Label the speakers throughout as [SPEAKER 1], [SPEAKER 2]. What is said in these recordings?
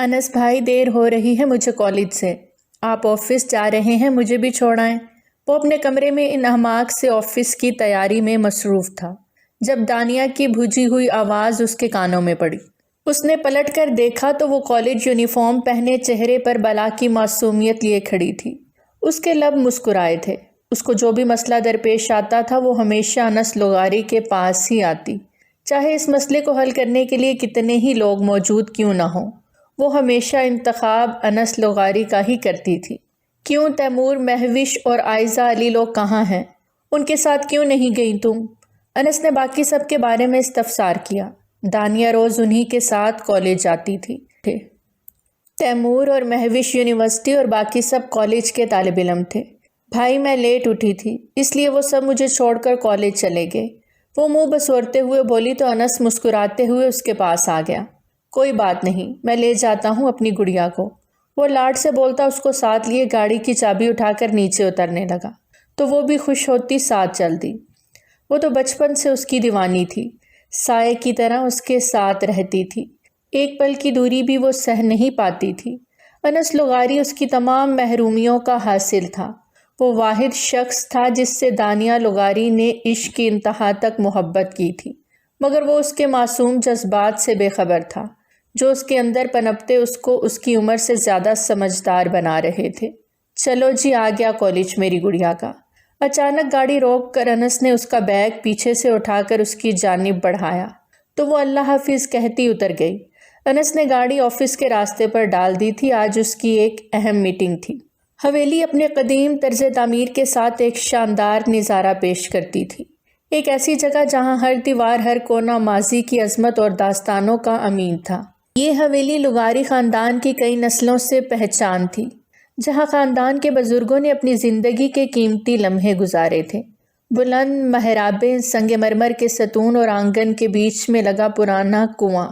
[SPEAKER 1] انس بھائی، دیر ہو رہی ہے مجھے کالج سے، آپ آفس جا رہے ہیں، مجھے بھی چھوڑائیں۔ وہ اپنے کمرے میں ان احماق سے آفس کی تیاری میں مصروف تھا جب دانیہ کی بھجی ہوئی آواز اس کے کانوں میں پڑی۔ اس نے پلٹ کر دیکھا تو وہ کالج یونیفارم پہنے، چہرے پر بلا کی معصومیت لیے کھڑی تھی۔ اس کے لب مسکرائے تھے۔ اس کو جو بھی مسئلہ درپیش آتا تھا وہ ہمیشہ انس لغاری کے پاس ہی آتی، چاہے اس مسئلے کو حل کرنے کے لیے کتنے ہی لوگ موجود کیوں نہ ہوں۔ وہ ہمیشہ انتخاب انس لغاری کا ہی کرتی تھی۔ کیوں تیمور، مہوش اور عائزہ علی لوگ کہاں ہیں؟ ان کے ساتھ کیوں نہیں گئی تم؟ انس نے باقی سب کے بارے میں استفسار کیا۔ دانیہ روز انہی کے ساتھ کالج جاتی تھی۔ تیمور اور مہوش یونیورسٹی اور باقی سب کالج کے طالب علم تھے۔ بھائی، میں لیٹ اٹھی تھی، اس لیے وہ سب مجھے چھوڑ کر کالج چلے گئے۔ وہ منہ بسورتے ہوئے بولی تو انس مسکراتے ہوئے اس کے پاس آ گیا۔ کوئی بات نہیں، میں لے جاتا ہوں اپنی گڑیا کو۔ وہ لاڈ سے بولتا اس کو ساتھ لیے گاڑی کی چابی اٹھا کر نیچے اترنے لگا تو وہ بھی خوش ہوتی، ساتھ چل دی۔ وہ تو بچپن سے اس کی دیوانی تھی، سائے کی طرح اس کے ساتھ رہتی تھی، ایک پل کی دوری بھی وہ سہ نہیں پاتی تھی۔ انس لغاری اس کی تمام محرومیوں کا حاصل تھا۔ وہ واحد شخص تھا جس سے دانیہ لغاری نے عشق کی انتہا تک محبت کی تھی، مگر وہ اس کے معصوم جذبات سے بے خبر تھا جو اس کے اندر پنپتے اس کو اس کی عمر سے زیادہ سمجھدار بنا رہے تھے۔ چلو جی، آ گیا کالج میری گڑیا کا۔ اچانک گاڑی روک کر انس نے اس کا بیگ پیچھے سے اٹھا کر اس کی جانب بڑھایا تو وہ اللہ حافظ کہتی اتر گئی۔ انس نے گاڑی آفس کے راستے پر ڈال دی تھی۔ آج اس کی ایک اہم میٹنگ تھی۔ حویلی اپنے قدیم طرز تعمیر کے ساتھ ایک شاندار نظارہ پیش کرتی تھی، ایک ایسی جگہ جہاں ہر دیوار، ہر کونا ماضی کی عظمت اور داستانوں کا امین تھا۔ یہ حویلی لغاری خاندان کی کئی نسلوں سے پہچان تھی، جہاں خاندان کے بزرگوں نے اپنی زندگی کے قیمتی لمحے گزارے تھے۔ بلند محرابیں، سنگ مرمر کے ستون اور آنگن کے بیچ میں لگا پرانا کنواں،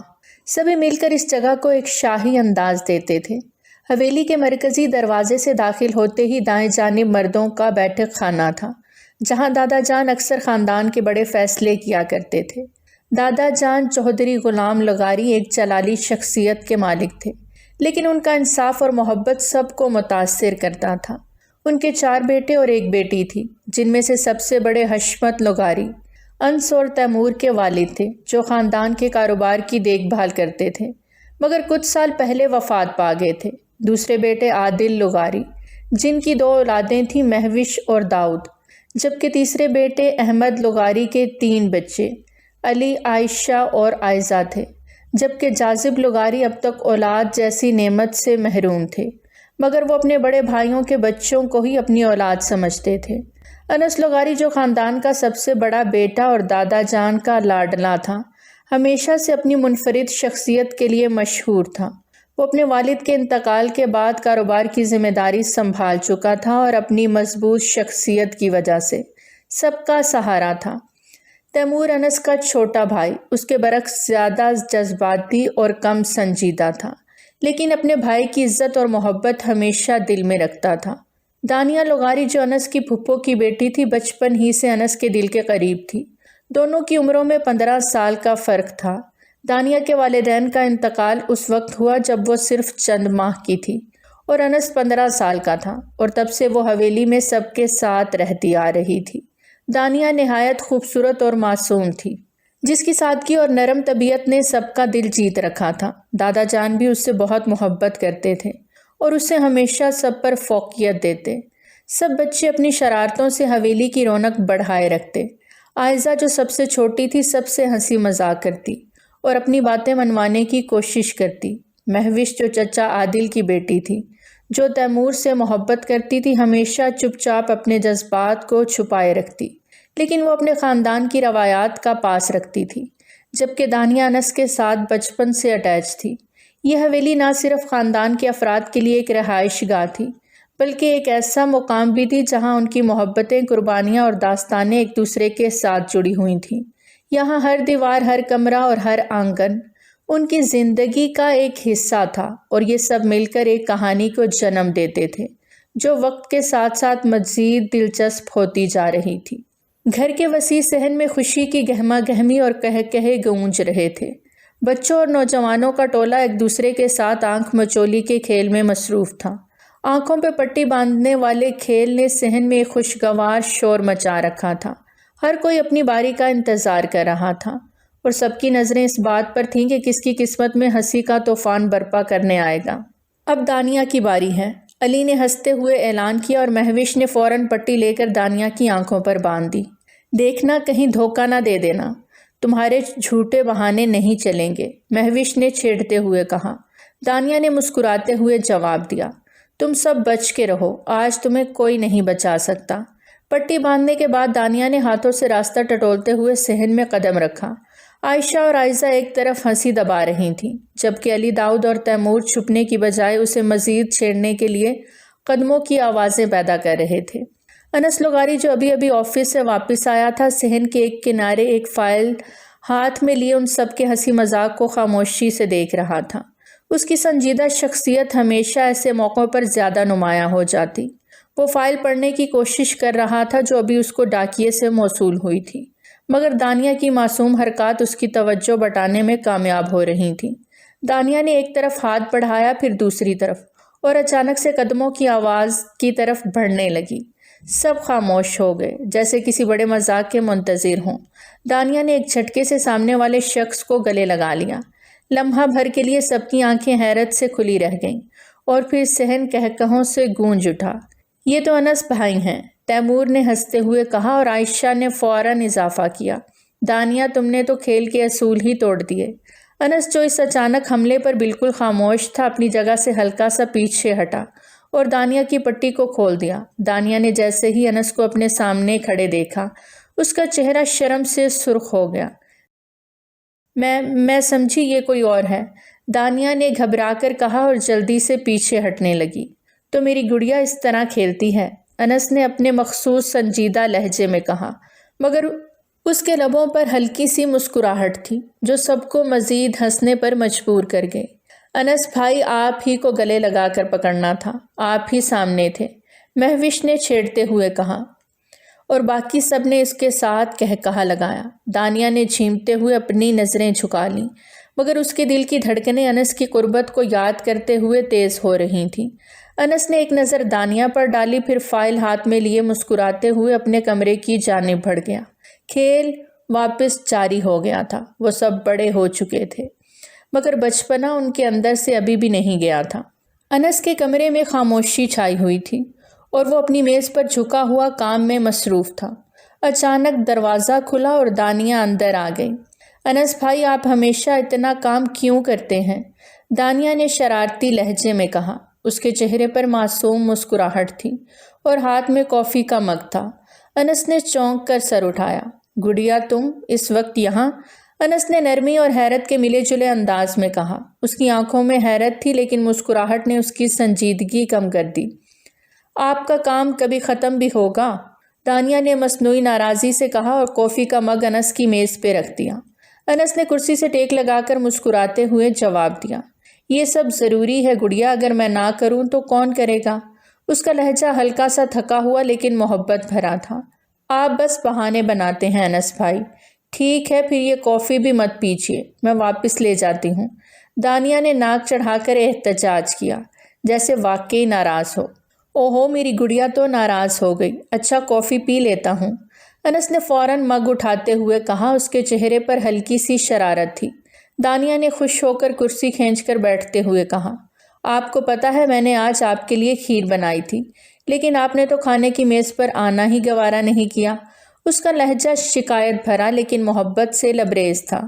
[SPEAKER 1] سبھی مل کر اس جگہ کو ایک شاہی انداز دیتے تھے۔ حویلی کے مرکزی دروازے سے داخل ہوتے ہی دائیں جانب مردوں کا بیٹھک خانہ تھا، جہاں دادا جان اکثر خاندان کے بڑے فیصلے کیا کرتے تھے۔ دادا جان چودھری غلام لغاری ایک جلالی شخصیت کے مالک تھے، لیکن ان کا انصاف اور محبت سب کو متاثر کرتا تھا۔ ان کے 4 بیٹے اور ایک بیٹی تھی، جن میں سے سب سے بڑے حشمت لغاری انس اور تیمور کے والد تھے، جو خاندان کے کاروبار کی دیکھ بھال کرتے تھے، مگر کچھ سال پہلے وفات پا گئے تھے۔ دوسرے بیٹے عادل لغاری، جن کی 2 اولادیں تھیں، مہوش اور داؤد، جبکہ تیسرے بیٹے احمد لغاری کے 3 بچے، علی، عائشہ اور عائزہ تھے، جبکہ جاذب لغاری اب تک اولاد جیسی نعمت سے محروم تھے، مگر وہ اپنے بڑے بھائیوں کے بچوں کو ہی اپنی اولاد سمجھتے تھے۔ انس لغاری، جو خاندان کا سب سے بڑا بیٹا اور دادا جان کا لاڈلا تھا، ہمیشہ سے اپنی منفرد شخصیت کے لیے مشہور تھا۔ وہ اپنے والد کے انتقال کے بعد کاروبار کی ذمہ داری سنبھال چکا تھا اور اپنی مضبوط شخصیت کی وجہ سے سب کا سہارا تھا۔ تیمور انس کا چھوٹا بھائی اس کے برعکس زیادہ جذباتی اور کم سنجیدہ تھا، لیکن اپنے بھائی کی عزت اور محبت ہمیشہ دل میں رکھتا تھا۔ دانیہ لغاری، جو انس کی پھپھو کی بیٹی تھی، بچپن ہی سے انس کے دل کے قریب تھی۔ دونوں کی عمروں میں 15 سال کا فرق تھا۔ دانیہ کے والدین کا انتقال اس وقت ہوا جب وہ صرف چند ماہ کی تھی اور انس 15 سال کا تھا، اور تب سے وہ حویلی میں سب کے ساتھ رہتی آ رہی تھی۔ دانیہ نہایت خوبصورت اور معصوم تھی، جس کی سادگی اور نرم طبیعت نے سب کا دل جیت رکھا تھا۔ دادا جان بھی اس سے بہت محبت کرتے تھے اور اسے ہمیشہ سب پر فوقیت دیتے۔ سب بچے اپنی شرارتوں سے حویلی کی رونق بڑھائے رکھتے۔ عائزہ، جو سب سے چھوٹی تھی، سب سے ہنسی مذاق کرتی اور اپنی باتیں منوانے کی کوشش کرتی۔ مہوش، جو چچا عادل کی بیٹی تھی، جو تیمور سے محبت کرتی تھی، ہمیشہ چپ چاپ اپنے جذبات کو چھپائے رکھتی، لیکن وہ اپنے خاندان کی روایات کا پاس رکھتی تھی، جبکہ دانیہ انس کے ساتھ بچپن سے اٹیچ تھی۔ یہ حویلی نہ صرف خاندان کے افراد کے لیے ایک رہائش گاہ تھی، بلکہ ایک ایسا مقام بھی تھی جہاں ان کی محبتیں، قربانیاں اور داستانیں ایک دوسرے کے ساتھ جڑی ہوئی تھیں۔ یہاں ہر دیوار، ہر کمرہ اور ہر آنگن ان کی زندگی کا ایک حصہ تھا، اور یہ سب مل کر ایک کہانی کو جنم دیتے تھے جو وقت کے ساتھ ساتھ مزید دلچسپ ہوتی جا رہی تھی۔ گھر کے وسیع صحن میں خوشی کی گہما گہمی اور قہقہے گونج رہے تھے۔ بچوں اور نوجوانوں کا ٹولہ ایک دوسرے کے ساتھ آنکھ مچولی کے کھیل میں مصروف تھا۔ آنکھوں پہ پٹی باندھنے والے کھیل نے صحن میں ایک خوشگوار شور مچا رکھا تھا۔ ہر کوئی اپنی باری کا انتظار کر رہا تھا اور سب کی نظریں اس بات پر تھیں کہ کس کی قسمت میں ہنسی کا طوفان برپا کرنے آئے گا۔ اب دانیہ کی باری ہے، علی نے ہنستے ہوئے اعلان کیا اور مہوش نے فوراً پٹی لے کر دانیہ کی آنکھوں پر باندھ دی۔ دیکھنا کہیں دھوکہ نہ دے دینا، تمہارے جھوٹے بہانے نہیں چلیں گے، مہوش نے چھیڑتے ہوئے کہا۔ دانیہ نے مسکراتے ہوئے جواب دیا، تم سب بچ کے رہو، آج تمہیں کوئی نہیں بچا سکتا۔ پٹی باندھنے کے بعد دانیہ نے ہاتھوں سے راستہ ٹٹولتے ہوئے صحن میں قدم رکھا۔ عائشہ اور عائزہ ایک طرف ہنسی دبا رہی تھیں، جبکہ علی داؤد اور تیمور چھپنے کی بجائے اسے مزید چھیڑنے کے لیے قدموں کی آوازیں پیدا کر رہے تھے۔ انس لغاری جو ابھی ابھی آفس سے واپس آیا تھا، صحن کے ایک کنارے ایک فائل ہاتھ میں لیے ان سب کے ہنسی مذاق کو خاموشی سے دیکھ رہا تھا۔ اس کی سنجیدہ شخصیت ہمیشہ ایسے موقعوں پر زیادہ نمایاں ہو جاتی۔ وہ فائل پڑھنے کی کوشش کر رہا تھا جو ابھی اس کو ڈاکیے سے موصول ہوئی تھی، مگر دانیہ کی معصوم حرکات اس کی توجہ بٹانے میں کامیاب ہو رہی تھیں۔ دانیہ نے ایک طرف ہاتھ بڑھایا پھر دوسری طرف، اور اچانک سے قدموں کی آواز کی طرف بڑھنے لگی۔ سب خاموش ہو گئے، جیسے کسی بڑے مذاق کے منتظر ہوں۔ دانیہ نے ایک جھٹکے سے سامنے والے شخص کو گلے لگا لیا۔ لمحہ بھر کے لیے سب کی آنکھیں حیرت سے کھلی رہ گئیں اور پھر صحن قہقہوں سے گونج اٹھا۔ یہ تو انس بھائی ہیں، تیمور نے ہنستے ہوئے کہا اور عائشہ نے فوراً اضافہ کیا، دانیہ تم نے تو کھیل کے اصول ہی توڑ دیے۔ انس جو اس اچانک حملے پر بالکل خاموش تھا، اپنی جگہ سے ہلکا سا پیچھے ہٹا اور دانیہ کی پٹی کو کھول دیا۔ دانیہ نے جیسے ہی انس کو اپنے سامنے کھڑے دیکھا، اس کا چہرہ شرم سے سرخ ہو گیا۔ میں سمجھی یہ کوئی اور ہے، دانیہ نے گھبرا کر کہا اور جلدی سے پیچھے ہٹنے لگی۔ تو میری گڑیا اس طرح کھیلتی ہے، انس نے اپنے مخصوص سنجیدہ لہجے میں کہا، مگر اس کے لبوں پر ہلکی سی مسکراہٹ تھی جو سب کو مزید ہنسنے پر مجبور کر گئی۔ انس بھائی آپ ہی کو گلے لگا کر پکڑنا تھا، آپ ہی سامنے تھے، مہوش نے چھیڑتے ہوئے کہا، اور باقی سب نے اس کے ساتھ کہا لگایا۔ دانیہ نے جھیمتے ہوئے اپنی نظریں جھکا لیں، مگر اس کے دل کی دھڑکنیں انس کی قربت کو یاد کرتے ہوئے تیز ہو رہی تھیں۔ انس نے ایک نظر دانیہ پر ڈالی، پھر فائل ہاتھ میں لیے مسکراتے ہوئے اپنے کمرے کی جانب بڑھ گیا۔ کھیل واپس جاری ہو گیا تھا۔ وہ سب بڑے ہو چکے تھے، مگر بچپنا ان کے اندر سے ابھی بھی نہیں گیا تھا۔ انس کے کمرے میں خاموشی چھائی ہوئی تھی اور وہ اپنی میز پر جھکا ہوا کام میں مصروف تھا۔ اچانک دروازہ کھلا اور دانیہ اندر آ گئی۔ انس بھائی آپ ہمیشہ اتنا کام کیوں کرتے ہیں؟ دانیہ نے شرارتی لہجے میں کہا۔ اس کے چہرے پر معصوم مسکراہٹ تھی اور ہاتھ میں کافی کا مگ تھا۔ انس نے چونک کر سر اٹھایا۔ گڑیا تم اس وقت یہاں؟ انس نے نرمی اور حیرت کے ملے جلے انداز میں کہا۔ اس کی آنکھوں میں حیرت تھی لیکن مسکراہٹ نے اس کی سنجیدگی کم کر دی۔ آپ کا کام کبھی ختم بھی ہوگا؟ دانیہ نے مصنوعی ناراضی سے کہا اور کافی کا مگ انس کی میز پہ رکھ دیا۔ انس نے کرسی سے ٹیک لگا کر مسکراتے ہوئے جواب دیا، یہ سب ضروری ہے گڑیا، اگر میں نہ کروں تو کون کرے گا؟ اس کا لہجہ ہلکا سا تھکا ہوا لیکن محبت بھرا تھا۔ آپ بس بہانے بناتے ہیں انس بھائی۔ ٹھیک ہے پھر یہ کافی بھی مت پیجیے، میں واپس لے جاتی ہوں۔ دانیہ نے ناک چڑھا کر احتجاج کیا، جیسے واقعی ناراض ہو۔ اوہو میری گڑیا تو ناراض ہو گئی، اچھا کافی پی لیتا ہوں۔ انس نے فوراً مگ اٹھاتے ہوئے کہا، اس کے چہرے پر ہلکی سی شرارت تھی۔ دانیہ نے خوش ہو کر کرسی کھینچ کر بیٹھتے ہوئے کہا، آپ کو پتہ ہے میں نے آج آپ کے لیے کھیر بنائی تھی، لیکن آپ نے تو کھانے کی میز پر آنا ہی گوارا نہیں کیا۔ اس کا لہجہ شکایت بھرا لیکن محبت سے لبریز تھا۔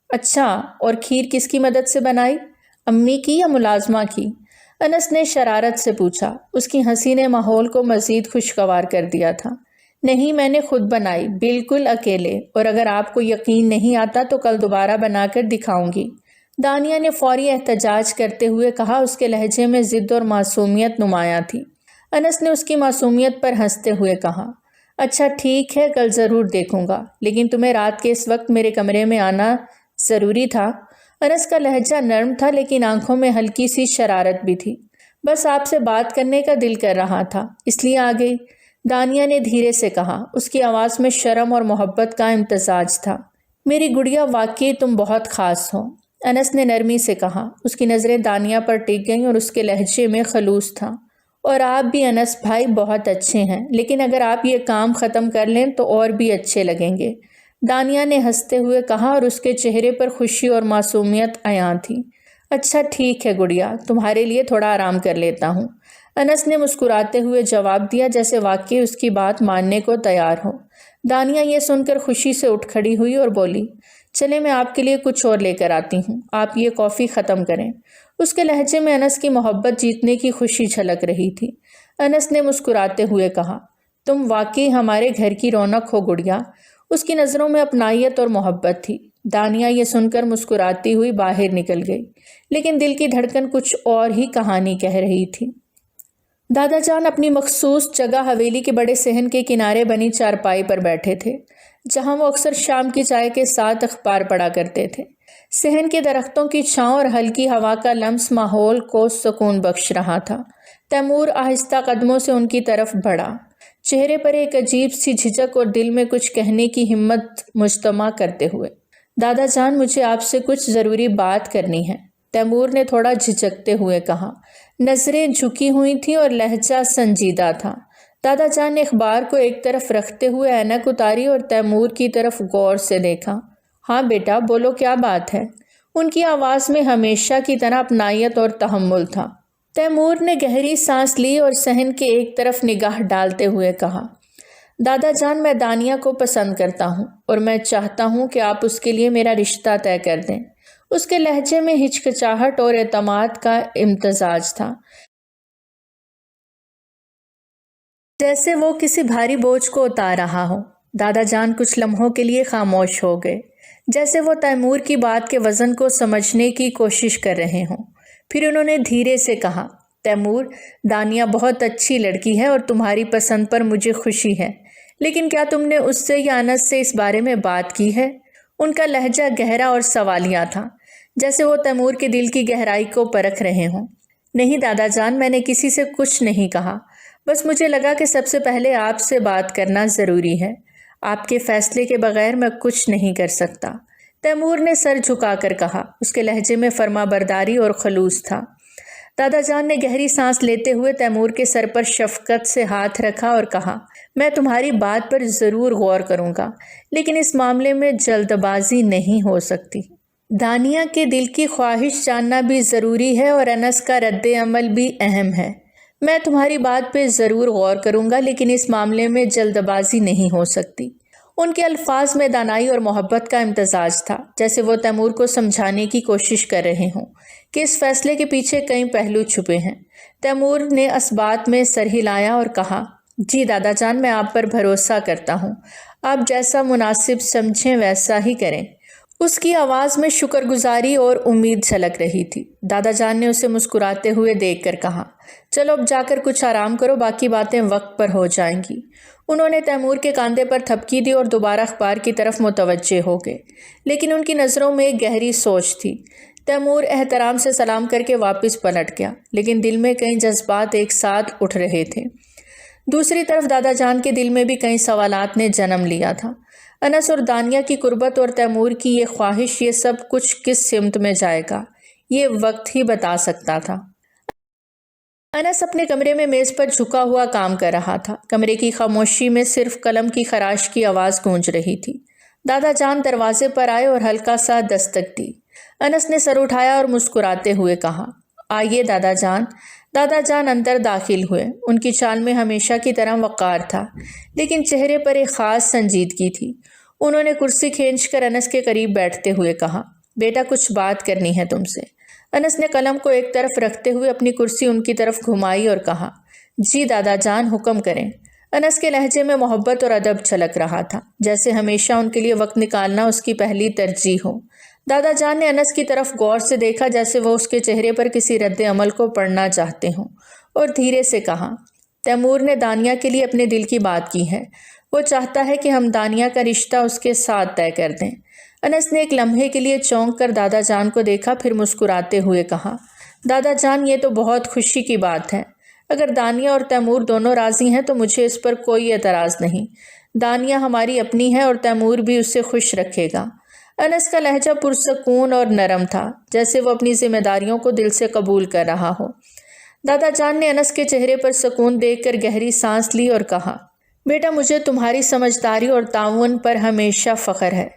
[SPEAKER 1] اچھا اور کھیر کس کی مدد سے بنائی، امی کی یا ملازمہ کی؟ انس نے شرارت سے پوچھا۔ اس کی ہنسی نے ماحول کو مزید خوشگوار کر دیا تھا۔ نہیں میں نے خود بنائی، بالکل اکیلے، اور اگر آپ کو یقین نہیں آتا تو کل دوبارہ بنا کر دکھاؤں گی۔ دانیہ نے فوری احتجاج کرتے ہوئے کہا، اس کے لہجے میں ضد اور معصومیت نمایاں تھی۔ انس نے اس کی معصومیت پر ہنستے ہوئے کہا، اچھا ٹھیک ہے کل ضرور دیکھوں گا، لیکن تمہیں رات کے اس وقت میرے کمرے میں آنا ضروری تھا؟ انس کا لہجہ نرم تھا لیکن آنکھوں میں ہلکی سی شرارت بھی تھی۔ بس آپ سے بات کرنے کا دل کر رہا تھا، اس لیے آ گئی، دانیہ نے دھیرے سے کہا۔ اس کی آواز میں شرم اور محبت کا امتزاج تھا۔ میری گڑیا واقعی تم بہت خاص ہو۔ انس نے نرمی سے کہا۔ اس کی نظریں دانیہ پر ٹک گئیں اور اس کے لہجے میں خلوص تھا۔ اور آپ بھی انس بھائی بہت اچھے ہیں، لیکن اگر آپ یہ کام ختم کر لیں تو اور بھی اچھے لگیں گے، دانیہ نے ہنستے ہوئے کہا اور اس کے چہرے پر خوشی اور معصومیت عیاں تھی۔ اچھا ٹھیک ہے گڑیا، تمہارے لیے تھوڑا آرام کر لیتا ہوں، انس نے مسکراتے ہوئے جواب دیا، جیسے واقعی اس کی بات ماننے کو تیار ہو۔ دانیہ یہ سن کر خوشی سے اٹھ کھڑی ہوئی اور بولی، چلے میں آپ کے لیے کچھ اور لے کر آتی ہوں، آپ یہ کافی ختم کریں۔ اس کے لہجے میں انس کی محبت جیتنے کی خوشی جھلک رہی تھی۔ انس نے مسکراتے ہوئے کہا، تم واقعی ہمارے گھر کی رونق ہو گڑیا۔ اس کی نظروں میں اپنائیت اور محبت تھی۔ دانیہ یہ سن کر مسکراتی ہوئی باہر نکل گئی، لیکن دل کی دھڑکن کچھ اور ہی کہانی کہہ رہی تھی۔ دادا جان اپنی مخصوص جگہ حویلی کے بڑے صحن کے کنارے بنی چارپائی پر بیٹھے تھے، جہاں وہ اکثر شام کی چائے کے ساتھ اخبار پڑھا کرتے تھے۔ صحن کے درختوں کی چھاؤں اور ہلکی ہوا کا لمس ماحول کو سکون بخش رہا تھا۔ تیمور آہستہ قدموں سے ان کی طرف بڑھا، چہرے پر ایک عجیب سی جھجک اور دل میں کچھ کہنے کی ہمت مجتمع کرتے ہوئے۔ دادا جان مجھے آپ سے کچھ ضروری بات کرنی ہے، تیمور نے تھوڑا جھجکتے ہوئے کہا۔ نظریں جھکی ہوئی تھیں اور لہجہ سنجیدہ تھا۔ دادا جان نے اخبار کو ایک طرف رکھتے ہوئے اینک اتاری اور تیمور کی طرف غور سے دیکھا۔ ہاں بیٹا بولو، کیا بات ہے؟ ان کی آواز میں ہمیشہ کی طرح اپنائیت اور تحمل تھا۔ تیمور نے گہری سانس لی اور صحن کے ایک طرف نگاہ ڈالتے ہوئے کہا، دادا جان میں دانیہ کو پسند کرتا ہوں اور میں چاہتا ہوں کہ آپ اس کے لیے میرا رشتہ طے کر دیں۔ اس کے لہجے میں ہچکچاہٹ اور اعتماد کا امتزاج تھا، جیسے وہ کسی بھاری بوجھ کو اتار رہا ہو۔ دادا جان کچھ لمحوں کے لیے خاموش ہو گئے، جیسے وہ تیمور کی بات کے وزن کو سمجھنے کی کوشش کر رہے ہوں۔ پھر انہوں نے دھیرے سے کہا، تیمور، دانیہ بہت اچھی لڑکی ہے اور تمہاری پسند پر مجھے خوشی ہے، لیکن کیا تم نے اس سے یا انس سے اس بارے میں بات کی ہے؟ ان کا لہجہ گہرا اور سوالیہ تھا، جیسے وہ تیمور کے دل کی گہرائی کو پرکھ رہے ہوں۔ نہیں دادا جان، میں نے کسی سے کچھ نہیں کہا، بس مجھے لگا کہ سب سے پہلے آپ سے بات کرنا ضروری ہے۔ آپ کے فیصلے کے بغیر میں کچھ نہیں کر سکتا، تیمور نے سر جھکا کر کہا۔ اس کے لہجے میں فرما برداری اور خلوص تھا۔ دادا جان نے گہری سانس لیتے ہوئے تیمور کے سر پر شفقت سے ہاتھ رکھا اور کہا، میں تمہاری بات پر ضرور غور کروں گا، لیکن اس معاملے میں جلد بازی نہیں ہو سکتی۔ دانیہ کے دل کی خواہش جاننا بھی ضروری ہے اور انس کا رد عمل بھی اہم ہے۔ میں تمہاری بات پہ ضرور غور کروں گا، لیکن اس معاملے میں جلد بازی نہیں ہو سکتی۔ ان کے الفاظ میں دانائی اور محبت کا امتزاج تھا، جیسے وہ تیمور کو سمجھانے کی کوشش کر رہے ہوں کہ اس فیصلے کے پیچھے کئی پہلو چھپے ہیں۔ تیمور نے اسبات میں سر ہلایا اور کہا، جی دادا جان، میں آپ پر بھروسہ کرتا ہوں، آپ جیسا مناسب سمجھیں ویسا ہی کریں۔ اس کی آواز میں شکر گزاری اور امید جھلک رہی تھی۔ دادا جان نے اسے مسکراتے ہوئے دیکھ کر کہا، چلو اب جا کر کچھ آرام کرو، باقی باتیں وقت پر ہو جائیں گی۔ انہوں نے تیمور کے کاندھے پر تھپکی دی اور دوبارہ اخبار کی طرف متوجہ ہو گئے، لیکن ان کی نظروں میں ایک گہری سوچ تھی۔ تیمور احترام سے سلام کر کے واپس پلٹ گیا، لیکن دل میں کئی جذبات ایک ساتھ اٹھ رہے تھے۔ دوسری طرف دادا جان کے دل میں بھی کئی سوالات نے جنم لیا تھا۔ انس اور دانیہ کی قربت اور تیمور کی یہ خواہش، یہ سب کچھ کس سمت میں جائے گا، یہ وقت ہی بتا سکتا تھا۔ انس اپنے کمرے میں میز پر جھکا ہوا کام کر رہا تھا۔ کمرے کی خاموشی میں صرف قلم کی خراش کی آواز گونج رہی تھی۔ دادا جان دروازے پر آئے اور ہلکا سا دستک دی۔ انس نے سر اٹھایا اور مسکراتے ہوئے کہا، آئیے دادا جان۔ دادا جان اندر داخل ہوئے۔ ان کی چال میں ہمیشہ کی طرح وقار تھا، لیکن چہرے پر ایک خاص سنجیدگی تھی۔ انہوں نے کرسی کھینچ کر انس کے قریب بیٹھتے ہوئے کہا، بیٹا کچھ بات کرنی ہے تم سے۔ انس نے قلم کو ایک طرف رکھتے ہوئے اپنی کرسی ان کی طرف گھمائی اور کہا، جی دادا جان، حکم کریں۔ انس کے لہجے میں محبت اور ادب چھلک رہا تھا، جیسے ہمیشہ ان کے لیے وقت نکالنا اس کی پہلی ترجیح ہو۔ دادا جان نے انس کی طرف غور سے دیکھا، جیسے وہ اس کے چہرے پر کسی رد عمل کو پڑھنا چاہتے ہوں، اور دھیرے سے کہا، تیمور نے دانیہ کے لیے اپنے دل کی بات کی ہے۔ وہ چاہتا ہے کہ ہم دانیہ کا رشتہ اس کے ساتھ طے کر دیں۔ انس نے ایک لمحے کے لیے چونک کر دادا جان کو دیکھا، پھر مسکراتے ہوئے کہا، دادا جان، یہ تو بہت خوشی کی بات ہے۔ اگر دانیہ اور تیمور دونوں راضی ہیں تو مجھے اس پر کوئی اعتراض نہیں۔ دانیہ ہماری اپنی ہے اور تیمور بھی اسے خوش رکھے گا۔ انس کا لہجہ پرسکون اور نرم تھا، جیسے وہ اپنی ذمہ داریوں کو دل سے قبول کر رہا ہو۔ دادا جان نے انس کے چہرے پر سکون دیکھ کر گہری سانس لی اور کہا، بیٹا مجھے تمہاری سمجھداری اور تعاون پر ہمیشہ فخر ہے،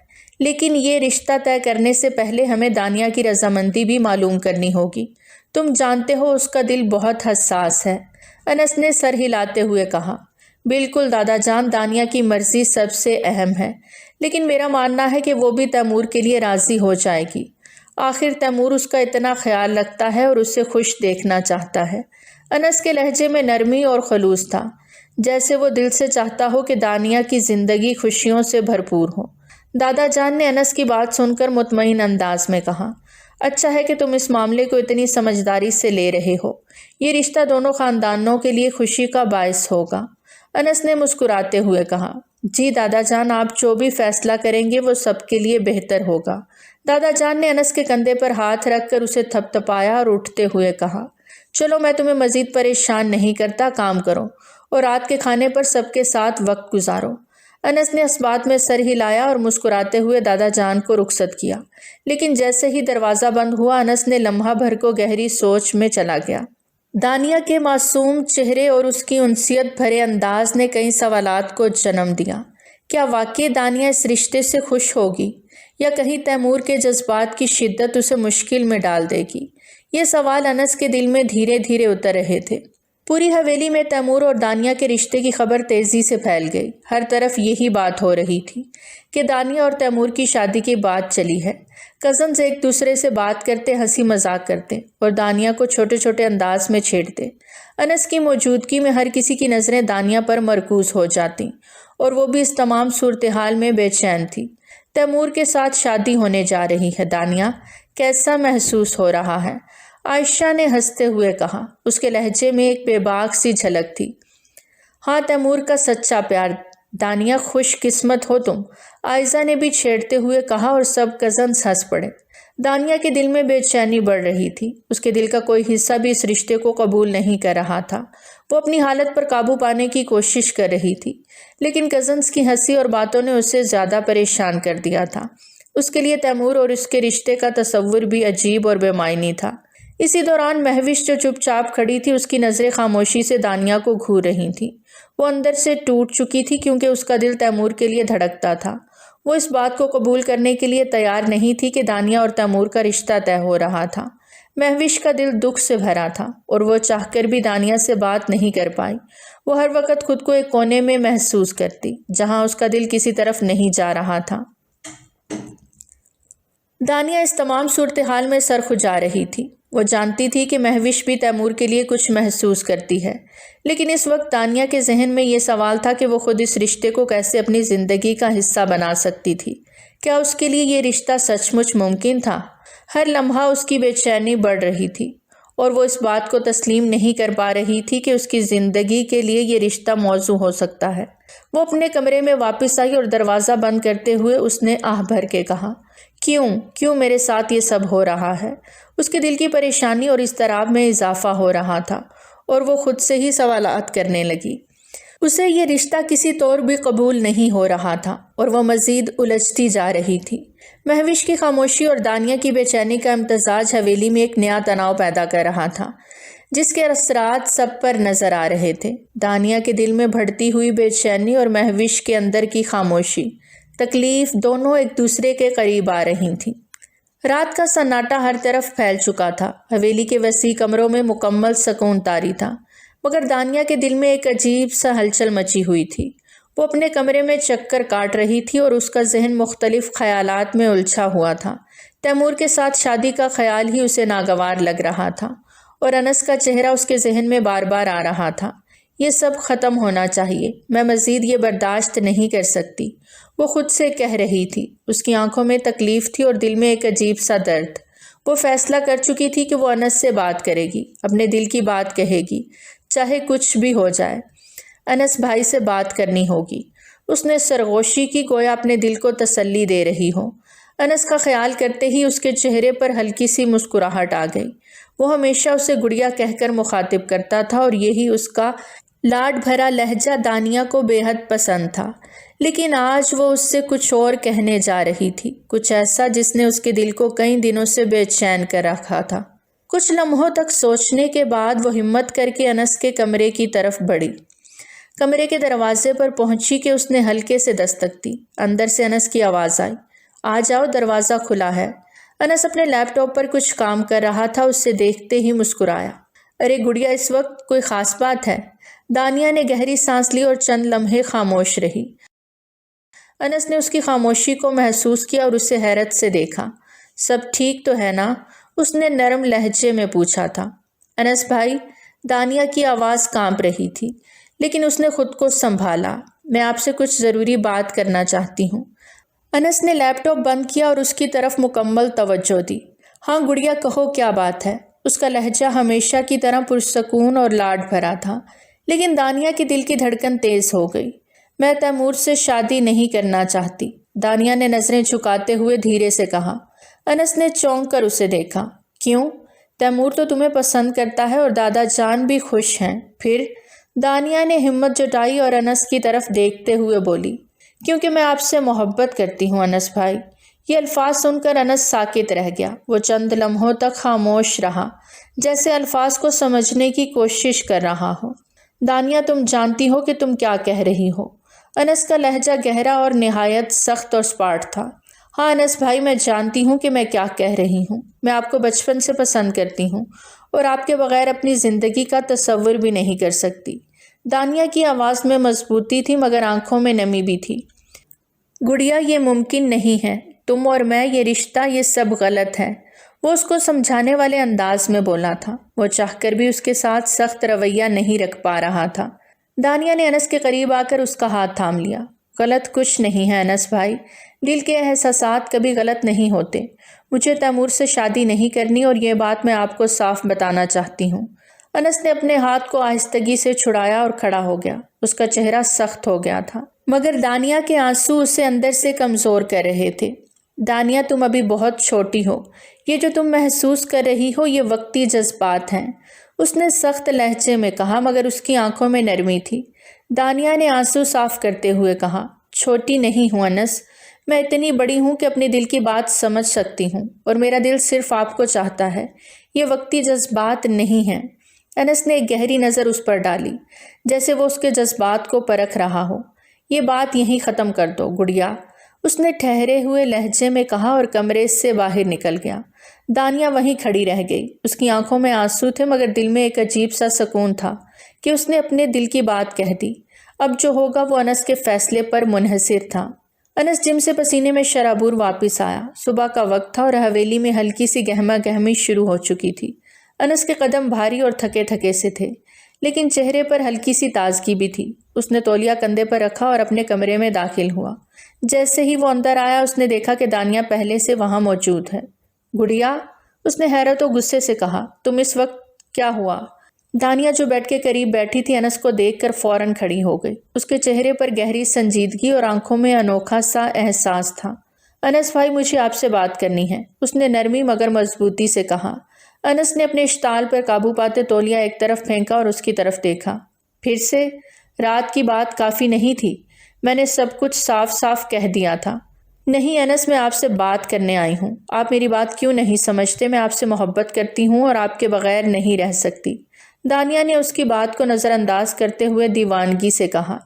[SPEAKER 1] لیکن یہ رشتہ طے کرنے سے پہلے ہمیں دانیہ کی رضامندی بھی معلوم کرنی ہوگی۔ تم جانتے ہو اس کا دل بہت حساس ہے۔ انس نے سر ہلاتے ہوئے کہا، بالکل دادا جان، دانیہ کی مرضی سب سے اہم ہے، لیکن میرا ماننا ہے کہ وہ بھی تیمور کے لیے راضی ہو جائے گی۔ آخر تیمور اس کا اتنا خیال رکھتا ہے اور اسے خوش دیکھنا چاہتا ہے۔ انس کے لہجے میں نرمی اور خلوص تھا، جیسے وہ دل سے چاہتا ہو کہ دانیہ کی زندگی خوشیوں سے بھرپور ہو۔ دادا جان نے انس کی بات سن کر مطمئن انداز میں کہا، اچھا ہے کہ تم اس معاملے کو اتنی سمجھداری سے لے رہے ہو، یہ رشتہ دونوں خاندانوں کے لیے خوشی کا باعث ہوگا۔ انس نے مسکراتے ہوئے کہا، جی دادا جان، آپ جو بھی فیصلہ کریں گے وہ سب کے لیے بہتر ہوگا۔ دادا جان نے انس کے کندھے پر ہاتھ رکھ کر اسے تھپتھپایا اور اٹھتے ہوئے کہا، چلو میں تمہیں مزید پریشان نہیں کرتا، کام کرو اور رات کے کھانے پر سب کے ساتھ وقت گزارو۔ انس نے اس بات میں سر ہلایا اور مسکراتے ہوئے دادا جان کو رخصت کیا، لیکن جیسے ہی دروازہ بند ہوا انس نے لمحہ بھر کو گہری سوچ میں چلا گیا۔ دانیہ کے معصوم چہرے اور اس کی انسیت بھرے انداز نے کئی سوالات کو جنم دیا۔ کیا واقعی دانیہ اس رشتے سے خوش ہوگی، یا کہیں تیمور کے جذبات کی شدت اسے مشکل میں ڈال دے گی؟ یہ سوال انس کے دل میں دھیرے دھیرے اتر رہے تھے۔ پوری حویلی میں تیمور اور دانیہ کے رشتے کی خبر تیزی سے پھیل گئی۔ ہر طرف یہی بات ہو رہی تھی کہ دانیہ اور تیمور کی شادی کی بات چلی ہے۔ کزنز ایک دوسرے سے بات کرتے، ہنسی مذاق کرتے اور دانیہ کو چھوٹے چھوٹے انداز میں چھیڑتے۔ انس کی موجودگی میں ہر کسی کی نظریں دانیہ پر مرکوز ہو جاتی اور وہ بھی اس تمام صورتحال میں بے چین تھی۔ تیمور کے ساتھ شادی ہونے جا رہی ہے، دانیہ کیسا محسوس ہو رہا ہے؟ عائشہ نے ہنستے ہوئے کہا، اس کے لہجے میں ایک بے باک سی جھلک تھی۔ ہاں، تیمور کا سچا پیار، دانیہ خوش قسمت ہو تم، عائشہ نے بھی چھیڑتے ہوئے کہا اور سب کزنز ہنس پڑے۔ دانیہ کے دل میں بے چینی بڑھ رہی تھی، اس کے دل کا کوئی حصہ بھی اس رشتے کو قبول نہیں کر رہا تھا۔ وہ اپنی حالت پر قابو پانے کی کوشش کر رہی تھی، لیکن کزنز کی ہنسی اور باتوں نے اسے زیادہ پریشان کر دیا تھا۔ اس کے لیے تیمور اور اس کے رشتے کا تصور بھی عجیب اور بے معنی تھا۔ اسی دوران مہوش جو چپ چاپ کھڑی تھی، اس کی نظریں خاموشی سے دانیہ کو گھور رہی تھیں۔ وہ اندر سے ٹوٹ چکی تھی کیونکہ اس کا دل تیمور کے لیے دھڑکتا تھا۔ وہ اس بات کو قبول کرنے کے لیے تیار نہیں تھی کہ دانیہ اور تیمور کا رشتہ طے ہو رہا تھا۔ مہوش کا دل دکھ سے بھرا تھا اور وہ چاہ کر بھی دانیہ سے بات نہیں کر پائی۔ وہ ہر وقت خود کو ایک کونے میں محسوس کرتی جہاں اس کا دل کسی طرف نہیں جا رہا تھا۔ دانیہ اس تمام صورتحال میں سر کھجا رہی تھی۔ وہ جانتی تھی کہ مہوش بھی تیمور کے لیے کچھ محسوس کرتی ہے، لیکن اس وقت دانیہ کے ذہن میں یہ سوال تھا کہ وہ خود اس رشتے کو کیسے اپنی زندگی کا حصہ بنا سکتی تھی۔ کیا اس کے لیے یہ رشتہ سچ مچ ممکن تھا؟ ہر لمحہ اس کی بے چینی بڑھ رہی تھی اور وہ اس بات کو تسلیم نہیں کر پا رہی تھی کہ اس کی زندگی کے لیے یہ رشتہ موزوں ہو سکتا ہے۔ وہ اپنے کمرے میں واپس آئی اور دروازہ بند کرتے ہوئے اس نے آہ بھر کے کہا، کیوں میرے ساتھ یہ سب ہو رہا ہے؟ اس کے دل کی پریشانی اور اضطراب میں اضافہ ہو رہا تھا اور وہ خود سے ہی سوالات کرنے لگی۔ اسے یہ رشتہ کسی طور بھی قبول نہیں ہو رہا تھا اور وہ مزید الجھتی جا رہی تھی۔ مہوش کی خاموشی اور دانیہ کی بے چینی کا امتزاج حویلی میں ایک نیا تناؤ پیدا کر رہا تھا، جس کے اثرات سب پر نظر آ رہے تھے۔ دانیہ کے دل میں بڑھتی ہوئی بے چینی اور مہوش کے اندر کی خاموشی، تکلیف، دونوں ایک دوسرے کے قریب آ رہی تھیں۔ رات کا سناٹا ہر طرف پھیل چکا تھا۔ حویلی کے وسیع کمروں میں مکمل سکون طاری تھا، مگر دانیہ کے دل میں ایک عجیب سا ہلچل مچی ہوئی تھی۔ وہ اپنے کمرے میں چکر کاٹ رہی تھی اور اس کا ذہن مختلف خیالات میں الجھا ہوا تھا۔ تیمور کے ساتھ شادی کا خیال ہی اسے ناگوار لگ رہا تھا اور انس کا چہرہ اس کے ذہن میں بار بار آ رہا تھا۔ یہ سب ختم ہونا چاہیے، میں مزید یہ برداشت نہیں کر سکتی، وہ خود سے کہہ رہی تھی۔ اس کی آنکھوں میں تکلیف تھی اور دل میں ایک عجیب سا درد۔ وہ فیصلہ کر چکی تھی کہ وہ انس سے بات کرے گی، اپنے دل کی بات کہے گی، چاہے کچھ بھی ہو جائے۔ انس بھائی سے بات کرنی ہوگی۔ اس نے سرگوشی کی، گویا اپنے دل کو تسلی دے رہی ہو۔ انس کا خیال کرتے ہی اس کے چہرے پر ہلکی سی مسکراہٹ آ گئی۔ وہ ہمیشہ اسے گڑیا کہہ کر مخاطب کرتا تھا اور یہی اس کا لاڈ بھرا لہجہ دانیہ کو بے حد پسند تھا۔ لیکن آج وہ اس سے کچھ اور کہنے جا رہی تھی، کچھ ایسا جس نے اس کے دل کو کئی دنوں سے بے چین کر رکھا تھا۔ کچھ لمحوں تک سوچنے کے بعد وہ ہمت کر کے انس کے کمرے کی طرف بڑھی۔ کمرے کے دروازے پر پہنچی کہ اس نے ہلکے سے دستک دی۔ اندر سے انس کی آواز آئی، آ جاؤ، دروازہ کھلا ہے۔ انس اپنے لیپ ٹاپ پر کچھ کام کر رہا تھا، اسے دیکھتے ہی مسکرایا۔ ارے گڑیا، اس وقت کوئی خاص بات ہے؟ دانیہ نے گہری سانس لی اور چند لمحے خاموش رہی۔ انس نے اس کی خاموشی کو محسوس کیا اور اسے حیرت سے دیکھا۔ سب ٹھیک تو ہے نا؟ اس نے نرم لہجے میں پوچھا تھا۔ انس بھائی، دانیہ کی آواز کانپ رہی تھی، لیکن اس نے خود کو سنبھالا۔ میں آپ سے کچھ ضروری بات کرنا چاہتی ہوں۔ انس نے لیپ ٹاپ بند کیا اور اس کی طرف مکمل توجہ دی۔ ہاں گڑیا، کہو کیا بات ہے؟ اس کا لہجہ ہمیشہ کی طرح پرسکون اور لاڈ بھرا تھا، لیکن دانیہ کے دل کی دھڑکن تیز ہو گئی۔ میں تیمور سے شادی نہیں کرنا چاہتی، دانیہ نے نظریں جھکاتے ہوئے دھیرے سے کہا۔ انس نے چونک کر اسے دیکھا۔ کیوں؟ تیمور تو تمہیں پسند کرتا ہے اور دادا جان بھی خوش ہیں۔ پھر؟ دانیہ نے ہمت جٹائی اور انس کی طرف دیکھتے ہوئے بولی، کیونکہ میں آپ سے محبت کرتی ہوں انس بھائی۔ یہ الفاظ سن کر انس ساکت رہ گیا۔ وہ چند لمحوں تک خاموش رہا، جیسے الفاظ کو سمجھنے کی کوشش کر رہا ہو۔ دانیہ، تم جانتی ہو کہ تم کیا کہہ رہی ہو؟ انس کا لہجہ گہرا اور نہایت سخت اور سپاٹ تھا۔ ہاں انس بھائی، میں جانتی ہوں کہ میں کیا کہہ رہی ہوں۔ میں آپ کو بچپن سے پسند کرتی ہوں اور آپ کے بغیر اپنی زندگی کا تصور بھی نہیں کر سکتی۔ دانیہ کی آواز میں مضبوطی تھی مگر آنکھوں میں نمی بھی تھی۔ گڑیا، یہ ممکن نہیں ہے، تم اور میں، یہ رشتہ، یہ سب غلط ہے۔ وہ اس کو سمجھانے والے انداز میں بولا تھا۔ وہ چاہ کر بھی اس کے ساتھ سخت رویہ نہیں رکھ پا رہا تھا۔ دانیہ نے انس کے قریب آ کر اس کا ہاتھ تھام لیا۔ غلط کچھ نہیں ہے انس بھائی، دل کے احساسات کبھی غلط نہیں ہوتے۔ مجھے تیمور سے شادی نہیں کرنی اور یہ بات میں آپ کو صاف بتانا چاہتی ہوں۔ انس نے اپنے ہاتھ کو آہستگی سے چھڑایا اور کھڑا ہو گیا۔ اس کا چہرہ سخت ہو گیا تھا، مگر دانیہ کے آنسو اسے اندر سے کمزور کر رہے تھے۔ دانیہ، تم ابھی بہت چھوٹی ہو، یہ جو تم محسوس کر رہی ہو یہ وقتی جذبات ہیں، اس نے سخت لہجے میں کہا، مگر اس کی آنکھوں میں نرمی تھی۔ دانیہ نے آنسو صاف کرتے ہوئے کہا، چھوٹی نہیں ہوں انس، میں اتنی بڑی ہوں کہ اپنے دل کی بات سمجھ سکتی ہوں اور میرا دل صرف آپ کو چاہتا ہے، یہ وقتی جذبات نہیں ہیں۔ انس نے ایک گہری نظر اس پر ڈالی، جیسے وہ اس کے جذبات کو پرکھ رہا ہو۔ یہ بات یہیں ختم کر دو گڑیا، اس نے ٹھہرے ہوئے لہجے میں کہا اور کمرے سے باہر نکل گیا۔ دانیہ وہیں کھڑی رہ گئی۔ اس کی آنکھوں میں آنسو تھے مگر دل میں ایک عجیب سا سکون تھا کہ اس نے اپنے دل کی بات کہہ دی۔ اب جو ہوگا وہ انس کے فیصلے پر منحصر تھا۔ انس جم سے پسینے میں شرابور واپس آیا۔ صبح کا وقت تھا اور حویلی میں ہلکی سی گہما گہمی شروع ہو چکی تھی۔ انس کے قدم بھاری اور تھکے تھکے سے تھے، لیکن چہرے پر ہلکی سی تازگی بھی تھی۔ اس نے تولیہ کندھے پر رکھا اور اپنے کمرے میں داخل ہوا۔ جیسے ہی وہ اندر آیا اس نے دیکھا کہ دانیہ پہلے سے وہاں موجود ہے۔ گڑیا، اس نے حیرت و غصے سے کہا، تم اس وقت؟ کیا ہوا؟ دانیہ جو بیڈ کے قریب بیٹھی تھی انس کو دیکھ کر فوراً کھڑی ہو گئی۔ اس کے چہرے پر گہری سنجیدگی اور آنکھوں میں انوکھا سا احساس تھا۔ انس بھائی، مجھے آپ سے بات کرنی ہے، اس نے نرمی مگر مضبوطی سے کہا۔ انس نے اپنے اشتعال پر قابو پاتے تولیہ ایک طرف پھینکا اور اس کی طرف دیکھا۔ پھر سے؟ رات کی بات کافی نہیں تھی؟ میں نے سب کچھ صاف صاف کہہ دیا تھا۔ نہیں انس، میں آپ سے بات کرنے آئی ہوں۔ آپ میری بات کیوں نہیں سمجھتے؟ میں آپ سے محبت کرتی ہوں اور آپ کے بغیر نہیں رہ سکتی۔ دانیہ نے اس کی بات کو نظر انداز کرتے ہوئے دیوانگی سے کہا۔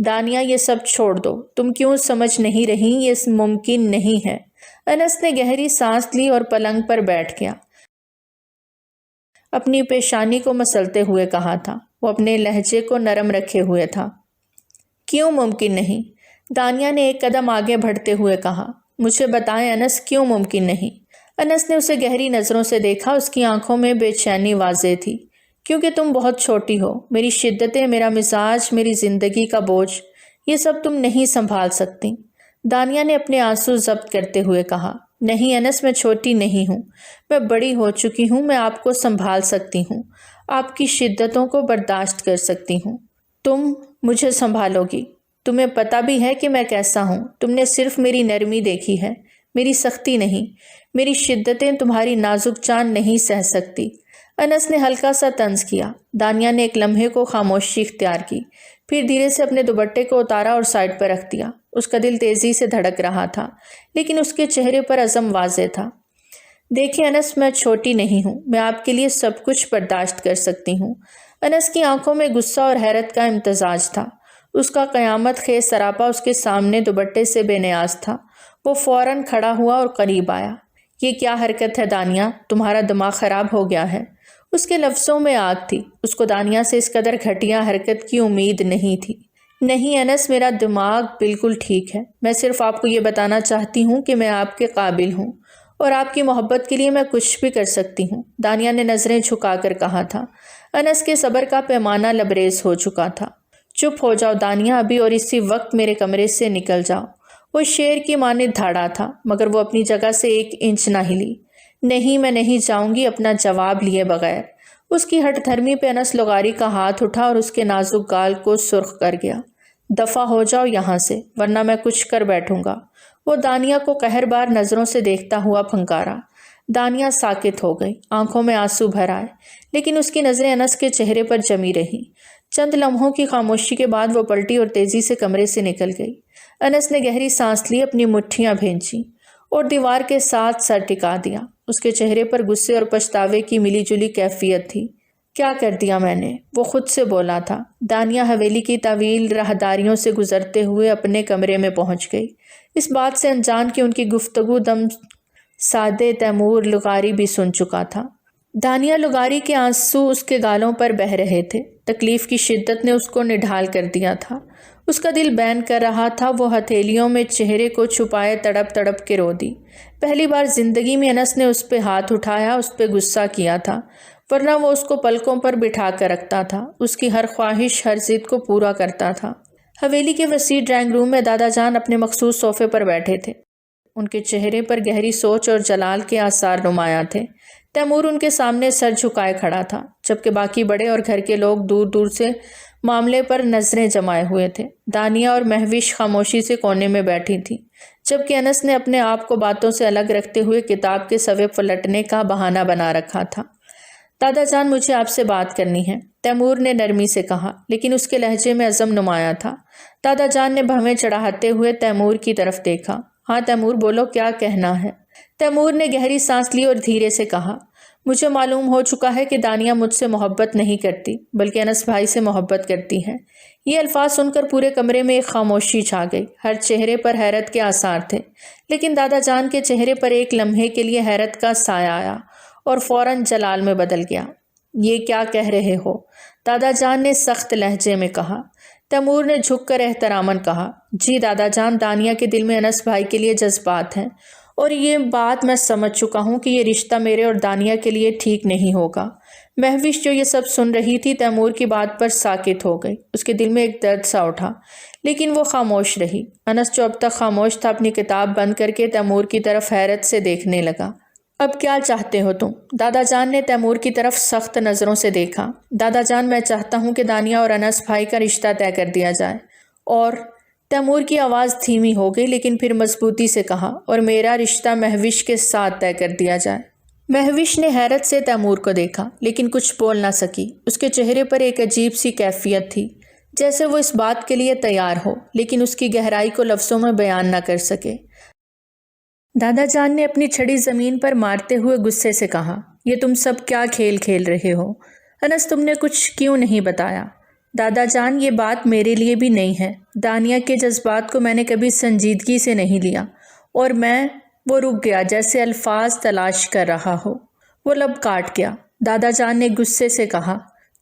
[SPEAKER 1] دانیہ، یہ سب چھوڑ دو، تم کیوں سمجھ نہیں رہی؟ یہ ممکن نہیں ہے۔ انس نے گہری سانس لی اور پلنگ پر بیٹھ گیا۔ اپنی پیشانی کو مسلتے ہوئے کہا تھا۔ وہ اپنے لہجے کو نرم رکھے ہوئے تھا۔ کیوں ممکن نہیں؟ دانیہ نے ایک قدم آگے بڑھتے ہوئے کہا۔ مجھے بتائیں انس، کیوں ممکن نہیں؟ انس نے اسے گہری نظروں سے دیکھا۔ اس کی آنکھوں میں بے چینی واضح تھی۔ کیونکہ تم بہت چھوٹی ہو۔ میری شدتیں، میرا مزاج، میری زندگی کا بوجھ، یہ سب تم نہیں سنبھال سکتی۔ دانیہ نے اپنے آنسو ضبط کرتے ہوئے کہا۔ نہیں انس، میں چھوٹی نہیں ہوں، میں بڑی ہو چکی ہوں۔ میں آپ کو سنبھال سکتی ہوں، آپ کی شدتوں کو برداشت کر سکتی ہوں۔ تم مجھے سنبھالو گی؟ تمہیں پتہ بھی ہے کہ میں کیسا ہوں۔ تم نے صرف میری نرمی دیکھی ہے، میری سختی نہیں۔ میری شدتیں تمہاری نازک جان نہیں سہ سکتی۔ انس نے ہلکا سا طنز کیا۔ دانیہ نے ایک لمحے کو خاموشی اختیار کی، پھر دھیرے سے اپنے دوپٹے کو اتارا اور سائڈ پر رکھ دیا۔ اس کا دل تیزی سے دھڑک رہا تھا، لیکن اس کے چہرے پر عزم واضح تھا۔ دیکھیں انس، میں چھوٹی نہیں ہوں، میں آپ کے لیے سب کچھ برداشت کر سکتی ہوں۔ انس کی آنکھوں میں غصہ اور حیرت کا امتزاج تھا۔ اس کا قیامت خیز سراپا اس کے سامنے دوپٹے سے بے نیاز تھا۔ وہ فوراً کھڑا ہوا اور قریب آیا۔ یہ کیا حرکت ہے دانیہ، تمہارا دماغ خراب ہو گیا ہے؟ اس کے لفظوں میں آگ تھی۔ اس کو دانیہ سے اس قدر گھٹیا حرکت کی امید نہیں تھی۔ نہیں انس، میرا دماغ بالکل ٹھیک ہے۔ میں صرف آپ کو یہ بتانا چاہتی ہوں کہ میں آپ کے قابل ہوں اور آپ کی محبت کے لیے میں کچھ بھی کر سکتی ہوں، دانیہ نے نظریں جھکا کر کہا تھا۔ انس کے صبر کا پیمانہ لبریز ہو چکا تھا۔ چپ ہو جاؤ دانیہ، ابھی اور اسی وقت میرے کمرے سے نکل جاؤ۔ وہ شیر کی مانند دھاڑا تھا، مگر وہ اپنی جگہ سے ایک انچ نہ ہلی۔ نہیں، میں نہیں جاؤں گی، اپنا جواب لیے بغیر۔ اس کی ہٹ دھرمی پہ انس لغاری کا ہاتھ اٹھا اور اس کے نازک گال کو سرخ کر گیا۔ دفع ہو جاؤ یہاں سے، ورنہ میں کچھ کر بیٹھوں گا۔ وہ دانیہ کو قہربار نظروں سے دیکھتا ہوا پھنکارا۔ دانیہ ساکت ہو گئی، آنکھوں میں آنسو بھر آئے، لیکن اس کی نظریں انس کے چہرے پر جمی رہیں۔ چند لمحوں کی خاموشی کے بعد وہ پلٹی اور تیزی سے کمرے سے نکل گئی۔ انس نے گہری سانس لی، اپنی مٹھیاں بھینچیں اور دیوار کے ساتھ سر ٹکا دیا۔ اس کے چہرے پر غصے اور پچھتاوے کی ملی جلی کیفیت تھی۔ کیا کر دیا میں نے؟ وہ خود سے بولا تھا۔ دانیہ حویلی کی طویل راہداریوں سے گزرتے ہوئے اپنے کمرے میں پہنچ گئی، اس بات سے انجان کہ ان کی گفتگو دم سادے تیمور لغاری بھی سن چکا تھا۔ دانیہ لغاری کے آنسو اس کے گالوں پر بہہ رہے تھے۔ تکلیف کی شدت نے اس کو نڈھال کر دیا تھا۔ اس کا دل بین کر رہا تھا۔ وہ ہتھیلیوں میں چہرے کو چھپائے تڑپ تڑپ کے رو دی۔ پہلی بار زندگی میں انس نے اس پہ ہاتھ اٹھایا، اس پہ غصہ کیا تھا، ورنہ وہ اس کو پلکوں پر بٹھا کر رکھتا تھا، اس کی ہر خواہش، ہر ضد کو پورا کرتا تھا۔ حویلی کے وسیع ڈرائنگ روم میں دادا جان اپنے مخصوص صوفے پر بیٹھے تھے۔ ان کے چہرے پر گہری سوچ اور جلال کے آثار نمایاں تھے۔ تیمور ان کے سامنے سر جھکائے کھڑا تھا، جبکہ باقی بڑے اور گھر کے لوگ دور دور سے معاملے پر نظریں جمائے ہوئے تھے۔ دانیہ اور مہوش خاموشی سے کونے میں بیٹھی تھیں، جبکہ انس نے اپنے آپ کو باتوں سے الگ رکھتے ہوئے کتاب کے صفحے پلٹنے کا بہانہ بنا رکھا تھا۔ دادا جان، مجھے آپ سے بات کرنی ہے، تیمور نے نرمی سے کہا، لیکن اس کے لہجے میں عزم نمایاں تھا۔ دادا جان نے بھویں چڑھاتے ہوئے تیمور کی طرف دیکھا۔ ہاں تیمور، بولو، کیا کہنا ہے؟ تیمور نے گہری سانس لی اور دھیرے سے کہا، مجھے معلوم ہو چکا ہے کہ دانیہ مجھ سے محبت نہیں کرتی، بلکہ انس بھائی سے محبت کرتی ہے۔ یہ الفاظ سن کر پورے کمرے میں ایک خاموشی چھا گئی۔ ہر چہرے پر حیرت کے آثار تھے، لیکن دادا جان کے چہرے پر ایک لمحے کے لیے حیرت کا سایہ آیا اور فوراً جلال میں بدل گیا۔ یہ کیا کہہ رہے ہو؟ دادا جان نے سخت لہجے میں کہا۔ تیمور نے جھک کر احتراماً کہا، جی دادا جان، دانیہ کے دل میں انس بھائی کے لیے جذبات ہیں، اور یہ بات میں سمجھ چکا ہوں کہ یہ رشتہ میرے اور دانیہ کے لیے ٹھیک نہیں ہوگا۔ مہوش جو یہ سب سن رہی تھی، تیمور کی بات پر ساکت ہو گئی۔ اس کے دل میں ایک درد سا اٹھا، لیکن وہ خاموش رہی۔ انس جو اب تک خاموش تھا، اپنی کتاب بند کر کے تیمور کی طرف حیرت سے دیکھنے لگا۔ اب کیا چاہتے ہو تم؟ دادا جان نے تیمور کی طرف سخت نظروں سے دیکھا۔ دادا جان، میں چاہتا ہوں کہ دانیہ اور انس بھائی کا رشتہ طے کر دیا جائے، اور تیمور کی آواز دھیمی ہو گئی، لیکن پھر مضبوطی سے کہا، اور میرا رشتہ مہوش کے ساتھ طے کر دیا جائے۔ مہوش نے حیرت سے تیمور کو دیکھا، لیکن کچھ بول نہ سکی۔ اس کے چہرے پر ایک عجیب سی کیفیت تھی، جیسے وہ اس بات کے لیے تیار ہو، لیکن اس کی گہرائی کو لفظوں میں بیان نہ کر سکے۔ دادا جان نے اپنی چھڑی زمین پر مارتے ہوئے غصے سے کہا، یہ تم سب کیا کھیل کھیل رہے ہو؟ انس، تم نے کچھ کیوں نہیں بتایا؟ دادا جان، یہ بات میرے لیے بھی نہیں ہے۔ دانیہ کے جذبات کو میں نے کبھی سنجیدگی سے نہیں لیا، اور وہ رک گیا جیسے الفاظ تلاش کر رہا ہو۔ وہ لب کاٹ گیا۔ دادا جان نے غصے سے کہا،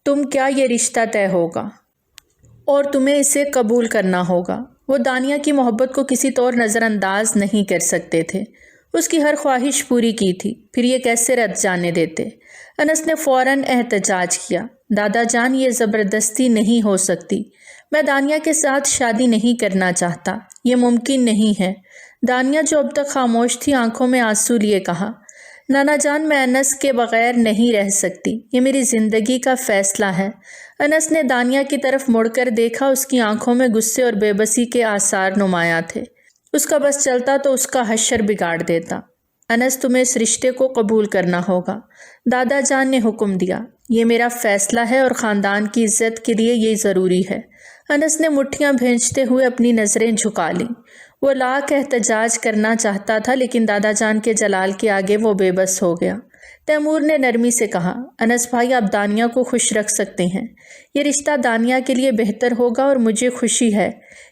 [SPEAKER 1] تم کیا یہ رشتہ طے ہوگا اور تمہیں اسے قبول کرنا ہوگا۔ وہ دانیہ کی محبت کو کسی طور نظر انداز نہیں کر سکتے تھے، اس کی ہر خواہش پوری کی تھی، پھر یہ کیسے رد جانے دیتے؟ انس نے فوراً احتجاج کیا، دادا جان، یہ زبردستی نہیں ہو سکتی۔ میں دانیہ کے ساتھ شادی نہیں کرنا چاہتا، یہ ممکن نہیں ہے۔ دانیہ جو اب تک خاموش تھی، آنکھوں میں آنسو لیے کہا، نانا جان، میں انس کے بغیر نہیں رہ سکتی، یہ میری زندگی کا فیصلہ ہے۔ انس نے دانیہ کی طرف مڑ کر دیکھا، اس کی آنکھوں میں غصے اور بے بسی کے آثار نمایاں تھے۔ اس کا بس چلتا تو اس کا حشر بگاڑ دیتا۔ انس تمہیں اس رشتے کو قبول کرنا ہوگا، دادا جان نے حکم دیا۔ یہ میرا فیصلہ ہے اور خاندان کی عزت کے لیے یہ ضروری ہے۔ انس نے مٹھیاں بھیجتے ہوئے اپنی نظریں جھکا لیں۔ وہ لاکھ احتجاج کرنا چاہتا تھا لیکن دادا جان کے جلال کے آگے وہ بے بس ہو گیا۔ تیمور نے نرمی سے کہا، انس بھائی آپ دانیہ کو خوش رکھ سکتے ہیں۔ یہ رشتہ دانیہ کے لیے بہتر ہوگا اور مجھے خوشی ہے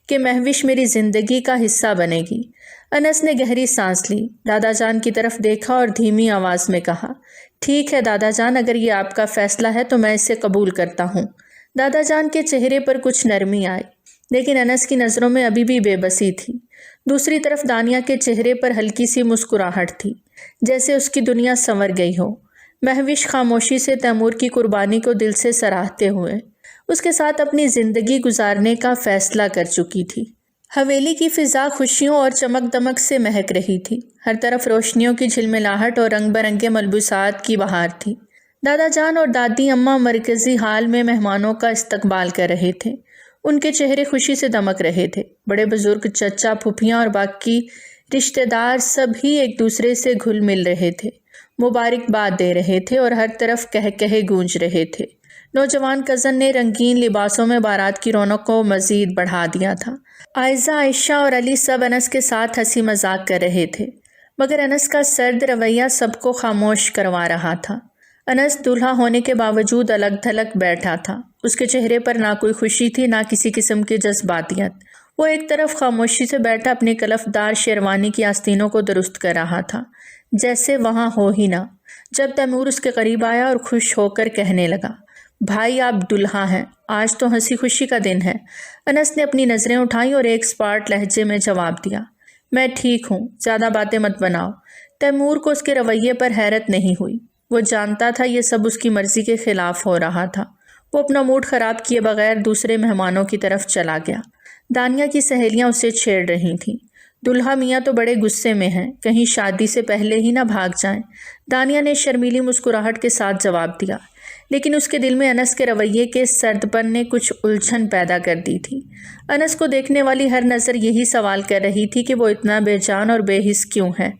[SPEAKER 1] کہ مہوش میری زندگی کا حصہ بنے گی۔ انس نے گہری سانس لی، دادا جان کی طرف دیکھا اور دھیمی آواز میں کہا، ٹھیک ہے دادا جان، اگر یہ آپ کا فیصلہ ہے تو میں اسے قبول کرتا ہوں۔ دادا جان کے چہرے پر کچھ نرمی آئی لیکن انس کی نظروں میں ابھی بھی بے بسی تھی۔ دوسری طرف دانیہ کے چہرے پر ہلکی سی مسکراہٹ تھی، جیسے اس کی دنیا سنور گئی ہو۔ مہوش خاموشی سے تیمور کی قربانی کو دل سے سراہتے ہوئے اس کے ساتھ اپنی زندگی گزارنے کا فیصلہ کر چکی تھی۔ حویلی کی فضا خوشیوں اور چمک دمک سے مہک رہی تھی۔ ہر طرف روشنیوں کی جھلملاہٹ اور رنگ برنگے ملبوسات کی بہار تھی۔ دادا جان اور دادی اماں مرکزی ہال میں مہمانوں کا استقبال کر رہے تھے۔ ان کے چہرے خوشی سے دمک رہے تھے۔ بڑے بزرگ، چچا، پھوپھیاں اور باقی رشتہ دار سب ہی ایک دوسرے سے گھل مل رہے تھے، مبارکباد دے رہے تھے اور ہر طرف کہے گونج رہے تھے۔ نوجوان کزن نے رنگین لباسوں میں بارات کی رونق کو مزید بڑھا دیا تھا۔ عائزہ، عائشہ اور علی سب انس کے ساتھ ہنسی مذاق کر رہے تھے، مگر انس کا سرد رویہ سب کو خاموش کروا رہا تھا۔ انس دولہا ہونے کے باوجود الگ تھلگ بیٹھا تھا۔ اس کے چہرے پر نہ کوئی خوشی تھی، نہ کسی قسم کی جذباتیت۔ وہ ایک طرف خاموشی سے بیٹھا اپنی کلف دار شیروانی کی آستینوں کو درست کر رہا تھا، جیسے وہاں ہو ہی نہ۔ جب تیمور اس کے قریب آیا اور خوش ہو کر کہنے لگا، بھائی آپ دلہا ہیں، آج تو ہنسی خوشی کا دن ہے۔ انس نے اپنی نظریں اٹھائیں اور ایک سپاٹ لہجے میں جواب دیا، میں ٹھیک ہوں، زیادہ باتیں مت بناؤ۔ تیمور کو اس کے رویے پر حیرت نہیں ہوئی۔ وہ جانتا تھا یہ سب اس کی مرضی کے خلاف ہو رہا تھا۔ وہ اپنا موڈ خراب کیے بغیر دوسرے مہمانوں کی طرف چلا گیا۔ دانیہ کی سہیلیاں اسے چھیڑ رہی تھیں۔ دلہا میاں تو بڑے غصے میں ہیں، کہیں شادی سے پہلے ہی نہ بھاگ جائیں۔ دانیہ نے شرمیلی مسکراہٹ کے ساتھ جواب دیا، لیکن اس کے دل میں انس کے رویے کے سرد پن نے کچھ الجھن پیدا کر دی تھی۔ انس کو دیکھنے والی ہر نظر یہی سوال کر رہی تھی کہ وہ اتنا بے جان اور بے حس کیوں ہے۔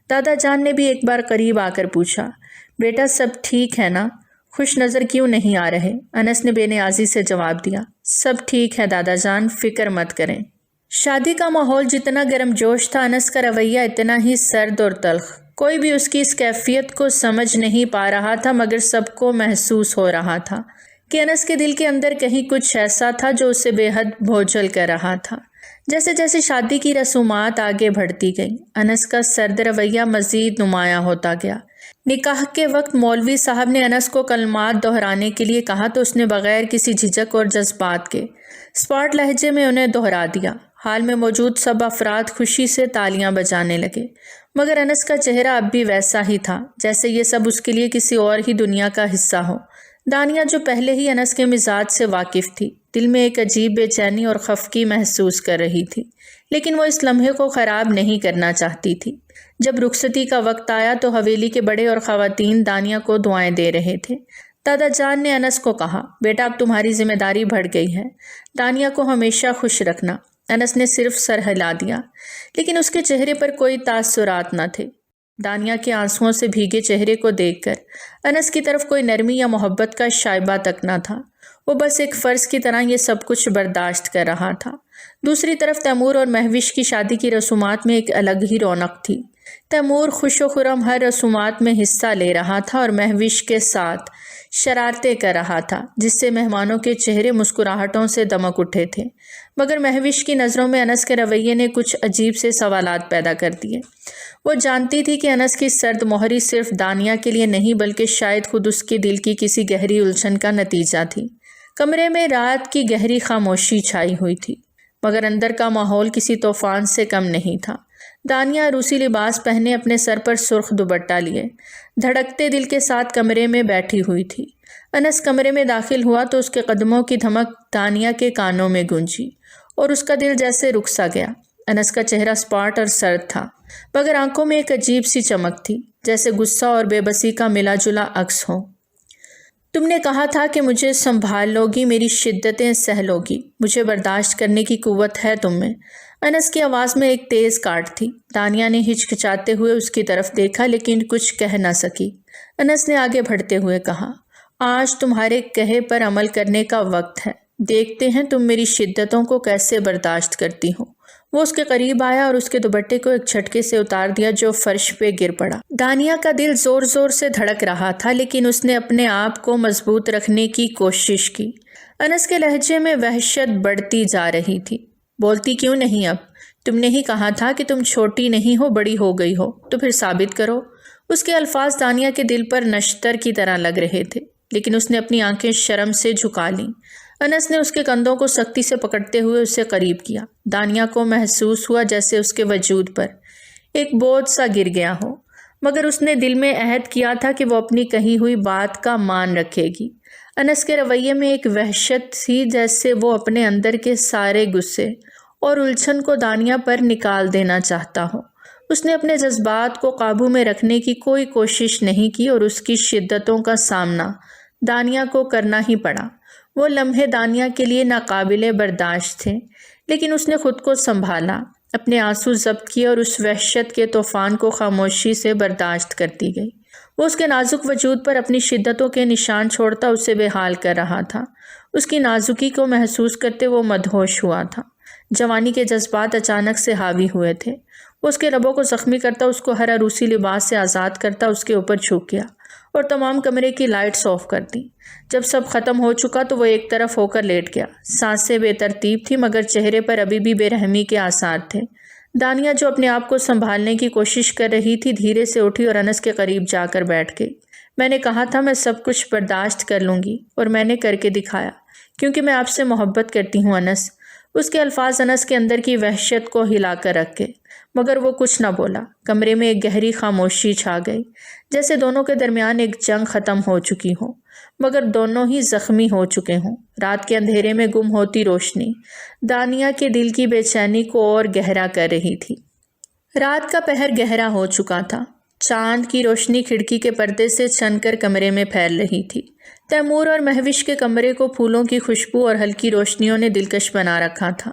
[SPEAKER 1] دادا جان نے بھی ایک بار قریب آ کر پوچھا، بیٹا سب ٹھیک ہے نا؟ خوش نظر کیوں نہیں آ رہے؟ انس نے بے نیازی سے جواب دیا، سب ٹھیک ہے دادا جان، فکر مت کریں۔ شادی کا ماحول جتنا گرم جوش تھا، انس کا رویہ اتنا ہی سرد اور تلخ۔ کوئی بھی اس کی اس کیفیت کو سمجھ نہیں پا رہا تھا، مگر سب کو محسوس ہو رہا تھا کہ انس کے دل کے اندر کہیں کچھ ایسا تھا جو اسے بے حد بھوچل کر رہا تھا۔ جیسے جیسے شادی کی رسومات آگے بڑھتی گئیں، انس کا سرد رویہ مزید نمایاں ہوتا گیا۔ نکاح کے وقت مولوی صاحب نے انس کو کلمات دہرانے کے لیے کہا تو اس نے بغیر کسی جھجک اور جذبات کے سپاٹ لہجے میں انہیں دہرا دیا۔ حال میں موجود سب افراد خوشی سے تالیاں بجانے لگے، مگر انس کا چہرہ اب بھی ویسا ہی تھا جیسے یہ سب اس کے لیے کسی اور ہی دنیا کا حصہ ہو۔ دانیہ جو پہلے ہی انس کے مزاج سے واقف تھی، دل میں ایک عجیب بے چینی اور خفگی محسوس کر رہی تھی، لیکن وہ اس لمحے کو خراب نہیں کرنا چاہتی تھی۔ جب رخصتی کا وقت آیا تو حویلی کے بڑے اور خواتین دانیہ کو دعائیں دے رہے تھے۔ دادا جان نے انس کو کہا، بیٹا اب تمہاری ذمہ داری بڑھ گئی ہے، دانیہ کو ہمیشہ خوش رکھنا۔ انس نے صرف سر ہلا دیا، لیکن اس کے چہرے پر کوئی تاثرات نہ تھے۔ دانیہ کے آنسوؤں سے بھیگے چہرے کو دیکھ کر انس کی طرف کوئی نرمی یا محبت کا شائبہ تک نہ تھا۔ وہ بس ایک فرض کی طرح یہ سب کچھ برداشت کر رہا تھا۔ دوسری طرف تیمور اور مہوش کی شادی کی رسومات میں ایک الگ ہی رونق تھی۔ تیمور خوش و خرم ہر رسومات میں حصہ لے رہا تھا اور مہوش کے ساتھ شرارتیں کر رہا تھا، جس سے مہمانوں کے چہرے مسکراہٹوں سے دمک اٹھے تھے، مگر مہوش کی نظروں میں انس کے رویے نے کچھ عجیب سے سوالات پیدا کر دیے۔ وہ جانتی تھی کہ انس کی سرد مہری صرف دانیہ کے لیے نہیں بلکہ شاید خود اس کے دل کی کسی گہری الجھن کا نتیجہ تھی۔ کمرے میں رات کی گہری خاموشی چھائی ہوئی تھی، مگر اندر کا ماحول کسی طوفان سے کم نہیں تھا۔ دانیہ روسی لباس پہنے اپنے سر پر سرخ دوپٹہ لیے دھڑکتے دل کے ساتھ کمرے میں بیٹھی ہوئی تھی۔ انس کمرے میں داخل ہوا تو اس کے قدموں کی دھمک دانیہ کے کانوں میں گونجی اور اس کا دل جیسے رک سا گیا۔ انس کا چہرہ سپاٹ اور سرد تھا، مگر آنکھوں میں ایک عجیب سی چمک تھی، جیسے غصہ اور بے بسی کا ملا جلا عکس ہو۔ تم نے کہا تھا کہ مجھے سنبھال لوگی، میری شدتیں سہ لوگی، مجھے برداشت کرنے کی قوت ہے تم میں۔ انس کی آواز میں ایک تیز کاٹ تھی۔ دانیہ نے ہچکچاتے ہوئے اس کی طرف دیکھا لیکن کچھ کہہ نہ سکی۔ انس نے آگے بڑھتے ہوئے کہا، آج تمہارے کہے پر عمل کرنے کا وقت ہے، دیکھتے ہیں تم میری شدتوں کو کیسے برداشت کرتی ہو۔ وہ اس کے قریب آیا اور اس کے دوپٹے کو ایک جھٹکے سے اتار دیا جو فرش پہ گر پڑا۔ دانیہ کا دل زور زور سے دھڑک رہا تھا لیکن اس نے اپنے آپ کو مضبوط رکھنے کی کوشش کی۔ انس کے لہجے میں وحشت بڑھتی جا رہی تھی۔ بولتی کیوں نہیں اب؟ تم نے ہی کہا تھا کہ تم چھوٹی نہیں ہو، بڑی ہو گئی ہو، تو پھر ثابت کرو۔ اس کے الفاظ دانیہ کے دل پر نشتر کی طرح لگ رہے تھے لیکن اس نے اپنی آنکھیں شرم سے جھکا لیں۔ انس نے اس کے کندھوں کو سختی سے پکڑتے ہوئے اسے قریب کیا۔ دانیہ کو محسوس ہوا جیسے اس کے وجود پر ایک بوجھ سا گر گیا ہو، مگر اس نے دل میں عہد کیا تھا کہ وہ اپنی کہی ہوئی بات کا مان رکھے گی۔ انس کے رویے میں ایک وحشت تھی، جیسے وہ اپنے اندر کے سارے غصے اور الجھن کو دانیہ پر نکال دینا چاہتا ہو۔ اس نے اپنے جذبات کو قابو میں رکھنے کی کوئی کوشش نہیں کی اور اس کی شدتوں کا سامنا دانیہ کو کرنا ہی پڑا۔ وہ لمحے دانیہ کے لیے ناقابل برداشت تھے لیکن اس نے خود کو سنبھالا، اپنے آنسو ضبط کیے اور اس وحشت کے طوفان کو خاموشی سے برداشت کرتی گئی۔ وہ اس کے نازک وجود پر اپنی شدتوں کے نشان چھوڑتا اسے بے حال کر رہا تھا۔ اس کی نازکی کو محسوس کرتے وہ مدہوش ہوا تھا۔ جوانی کے جذبات اچانک سے حاوی ہوئے تھے۔ وہ اس کے لبوں کو زخمی کرتا، اس کو ہر عروسی لباس سے آزاد کرتا اس کے اوپر جھک گیا اور تمام کمرے کی لائٹس آف کر دی۔ جب سب ختم ہو چکا تو وہ ایک طرف ہو کر لیٹ گیا۔ سانسیں بے ترتیب تھی مگر چہرے پر ابھی بھی بے رحمی کے آثار تھے۔ دانیہ جو اپنے آپ کو سنبھالنے کی کوشش کر رہی تھی دھیرے سے اٹھی اور انس کے قریب جا کر بیٹھ گئی۔ میں نے کہا تھا میں سب کچھ برداشت کر لوں گی اور میں نے کر کے دکھایا کیونکہ میں آپ سے محبت کرتی ہوں انس۔ اس کے الفاظ انس کے اندر کی وحشت کو ہلا کر رکھ گئے مگر وہ کچھ نہ بولا۔ کمرے میں ایک گہری خاموشی چھا گئی، جیسے دونوں کے درمیان ایک جنگ ختم ہو چکی ہو مگر دونوں ہی زخمی ہو چکے ہوں۔ رات کے اندھیرے میں گم ہوتی روشنی دانیہ کے دل کی بے چینی کو اور گہرا کر رہی تھی۔ رات کا پہر گہرا ہو چکا تھا۔ چاند کی روشنی کھڑکی کے پردے سے چھن کر کمرے میں پھیل رہی تھی۔ تیمور اور مہوش کے کمرے کو پھولوں کی خوشبو اور ہلکی روشنیوں نے دلکش بنا رکھا تھا۔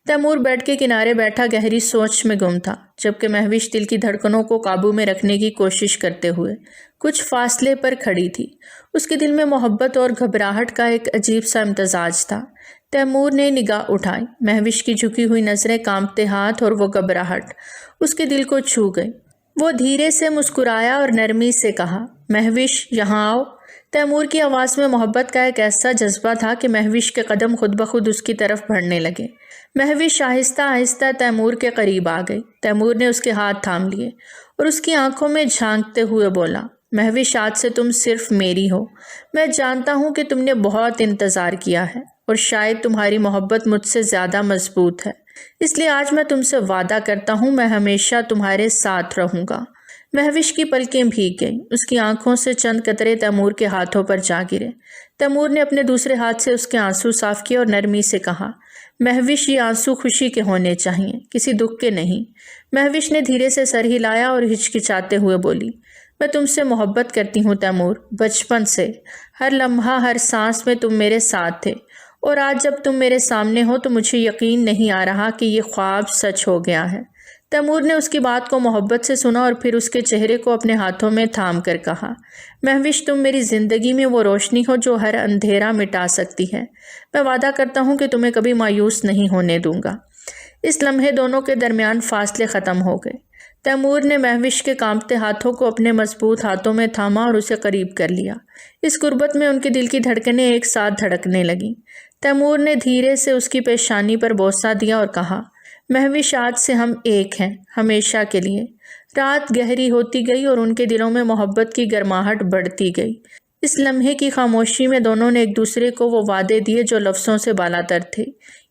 [SPEAKER 1] تیمور بیڈ کے کنارے بیٹھا گہری سوچ میں گم تھا جبکہ مہوش دل کی دھڑکنوں کو قابو میں رکھنے کی کوشش کرتے ہوئے کچھ فاصلے پر کھڑی تھی۔ اس کے دل میں محبت اور گھبراہٹ کا ایک عجیب سا امتزاج تھا۔ تیمور نے نگاہ اٹھائی۔ مہوش کی جھکی ہوئی نظریں، کانپتے ہاتھ اور وہ گھبراہٹ اس کے دل کو چھو گئی۔ وہ دھیرے سے مسکرایا اور نرمی سے کہا، مہوش یہاں آؤ۔ تیمور کی آواز میں محبت کا ایک ایسا جذبہ تھا کہ مہوش کے قدم خود بخود اس کی طرف بڑھنے لگے۔ مہوش آہستہ آہستہ تیمور کے قریب آ گئی۔ تیمور نے اس کے ہاتھ تھام لیے اور اس کی آنکھوں میں جھانکتے ہوئے بولا، مہوش آج سے تم صرف میری ہو۔ میں جانتا ہوں کہ تم نے بہت انتظار کیا ہے اور شاید تمہاری محبت مجھ سے زیادہ مضبوط ہے، اس لیے آج میں تم سے وعدہ کرتا ہوں میں ہمیشہ تمہارے ساتھ رہوں گا۔ مہوش کی پلکیں بھیگ گئیں۔ اس کی آنکھوں سے چند قطرے تیمور کے ہاتھوں پر جا گرے۔ تیمور نے اپنے دوسرے ہاتھ سے اس کے آنسو صاف کیے اور نرمی سے کہا، مہوش یہ آنسو خوشی کے ہونے چاہیے، کسی دکھ کے نہیں۔ مہوش نے دھیرے سے سر ہلایا اور ہچکچاتے ہوئے بولی، میں تم سے محبت کرتی ہوں تیمور، بچپن سے، ہر لمحہ ہر سانس میں تم میرے ساتھ تھے اور آج جب تم میرے سامنے ہو تو مجھے یقین نہیں آ رہا کہ یہ خواب سچ ہو گیا ہے۔ تیمور نے اس کی بات کو محبت سے سنا اور پھر اس کے چہرے کو اپنے ہاتھوں میں تھام کر کہا، مہوش تم میری زندگی میں وہ روشنی ہو جو ہر اندھیرا مٹا سکتی ہے۔ میں وعدہ کرتا ہوں کہ تمہیں کبھی مایوس نہیں ہونے دوں گا۔ اس لمحے دونوں کے درمیان فاصلے ختم ہو گئے۔ تیمور نے مہوش کے کانپتے ہاتھوں کو اپنے مضبوط ہاتھوں میں تھاما اور اسے قریب کر لیا۔ اس قربت میں ان کے دل کی دھڑکنیں ایک ساتھ دھڑکنے لگیں۔ تیمور نے دھیرے سے اس کی پیشانی پر بوسہ دیا اور کہا، مہوش آج سے ہم ایک ہیں، ہمیشہ کے لیے۔ رات گہری ہوتی گئی اور ان کے دلوں میں محبت کی گرماہٹ بڑھتی گئی۔ اس لمحے کی خاموشی میں دونوں نے ایک دوسرے کو وہ وعدے دیے جو لفظوں سے بالاتر تھے۔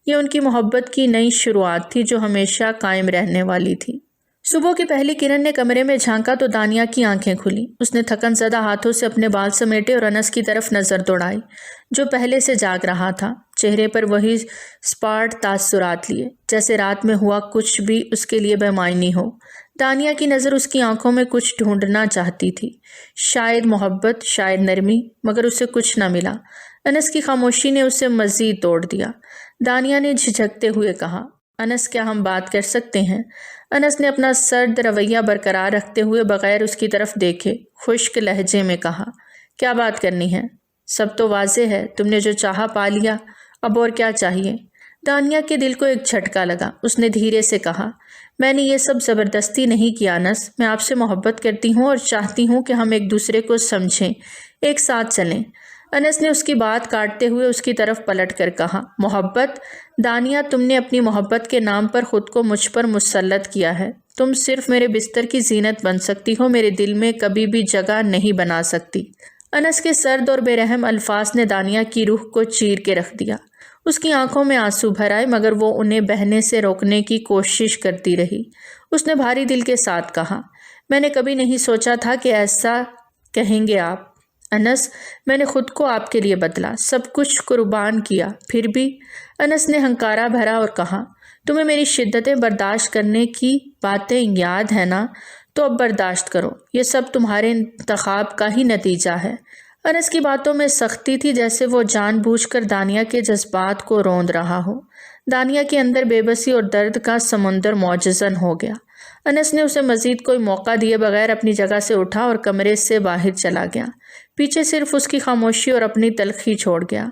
[SPEAKER 1] یہ ان کی محبت کی نئی شروعات تھی جو ہمیشہ قائم رہنے والی تھی۔ صبح کی پہلی کرن نے کمرے میں جھانکا تو دانیہ کی آنکھیں کھلیں۔ اس نے تھکن زدہ ہاتھوں سے اپنے بال سمیٹے اور انس کی طرف نظر دوڑائی جو پہلے سے جاگ رہا تھا۔ چہرے پر وہی سپاٹ تاثرات لیے جیسے رات میں ہوا کچھ بھی اس کے لیے بے معنی ہو۔ دانیہ کی نظر اس کی آنکھوں میں کچھ ڈھونڈنا چاہتی تھی، شاید محبت، شاید نرمی، مگر اسے کچھ نہ ملا۔ انس کی خاموشی نے اسے مزید توڑ دیا۔ دانیہ نے جھجکتے ہوئے کہا، انس کیا ہم بات کر سکتے ہیں؟ انس نے اپنا سرد رویہ برقرار رکھتے ہوئے بغیر اس کی طرف دیکھے خشک لہجے میں کہا، کیا بات کرنی ہے؟ سب تو واضح ہے، تم نے جو چاہا پا لیا، اب اور کیا چاہیے؟ دانیہ کے دل کو ایک جھٹکا لگا۔ اس نے دھیرے سے کہا، میں نے یہ سب زبردستی نہیں کیا انس، میں آپ سے محبت کرتی ہوں اور چاہتی ہوں کہ ہم ایک دوسرے کو سمجھیں، ایک ساتھ چلیں۔ انس نے اس کی بات کاٹتے ہوئے اس کی طرف پلٹ کر کہا، محبت؟ دانیہ، تم نے اپنی محبت کے نام پر خود کو مجھ پر مسلط کیا ہے۔ تم صرف میرے بستر کی زینت بن سکتی ہو، میرے دل میں کبھی بھی جگہ نہیں بنا سکتی۔ انس کے سرد اور بے رحم الفاظ نے دانیہ کی روح کو چیر کے رکھ دیا۔ اس کی آنکھوں میں آنسو بھر آئے، مگر وہ انہیں بہنے سے روکنے کی کوشش کرتی رہی۔ اس نے بھاری دل کے ساتھ کہا، میں نے کبھی نہیں سوچا تھا کہ ایسا کہیں گے آپ۔ انس، میں نے خود کو آپ کے لیے بدلا، سب کچھ قربان کیا، پھر بھی؟ انس نے ہنکارا بھرا اور کہا، تمہیں میری شدتیں برداشت کرنے کی باتیں یاد ہیں نا؟ تو اب برداشت کرو، یہ سب تمہارے انتخاب کا ہی نتیجہ ہے۔ انس کی باتوں میں سختی تھی، جیسے وہ جان بوجھ کر دانیہ کے جذبات کو روند رہا ہو۔ دانیہ کے اندر بے بسی اور درد کا سمندر موجزن ہو گیا۔ انس نے اسے مزید کوئی موقع دیے بغیر اپنی جگہ سے اٹھا اور کمرے سے باہر چلا گیا۔ پیچھے صرف اس کی خاموشی اور اپنی تلخی چھوڑ گیا۔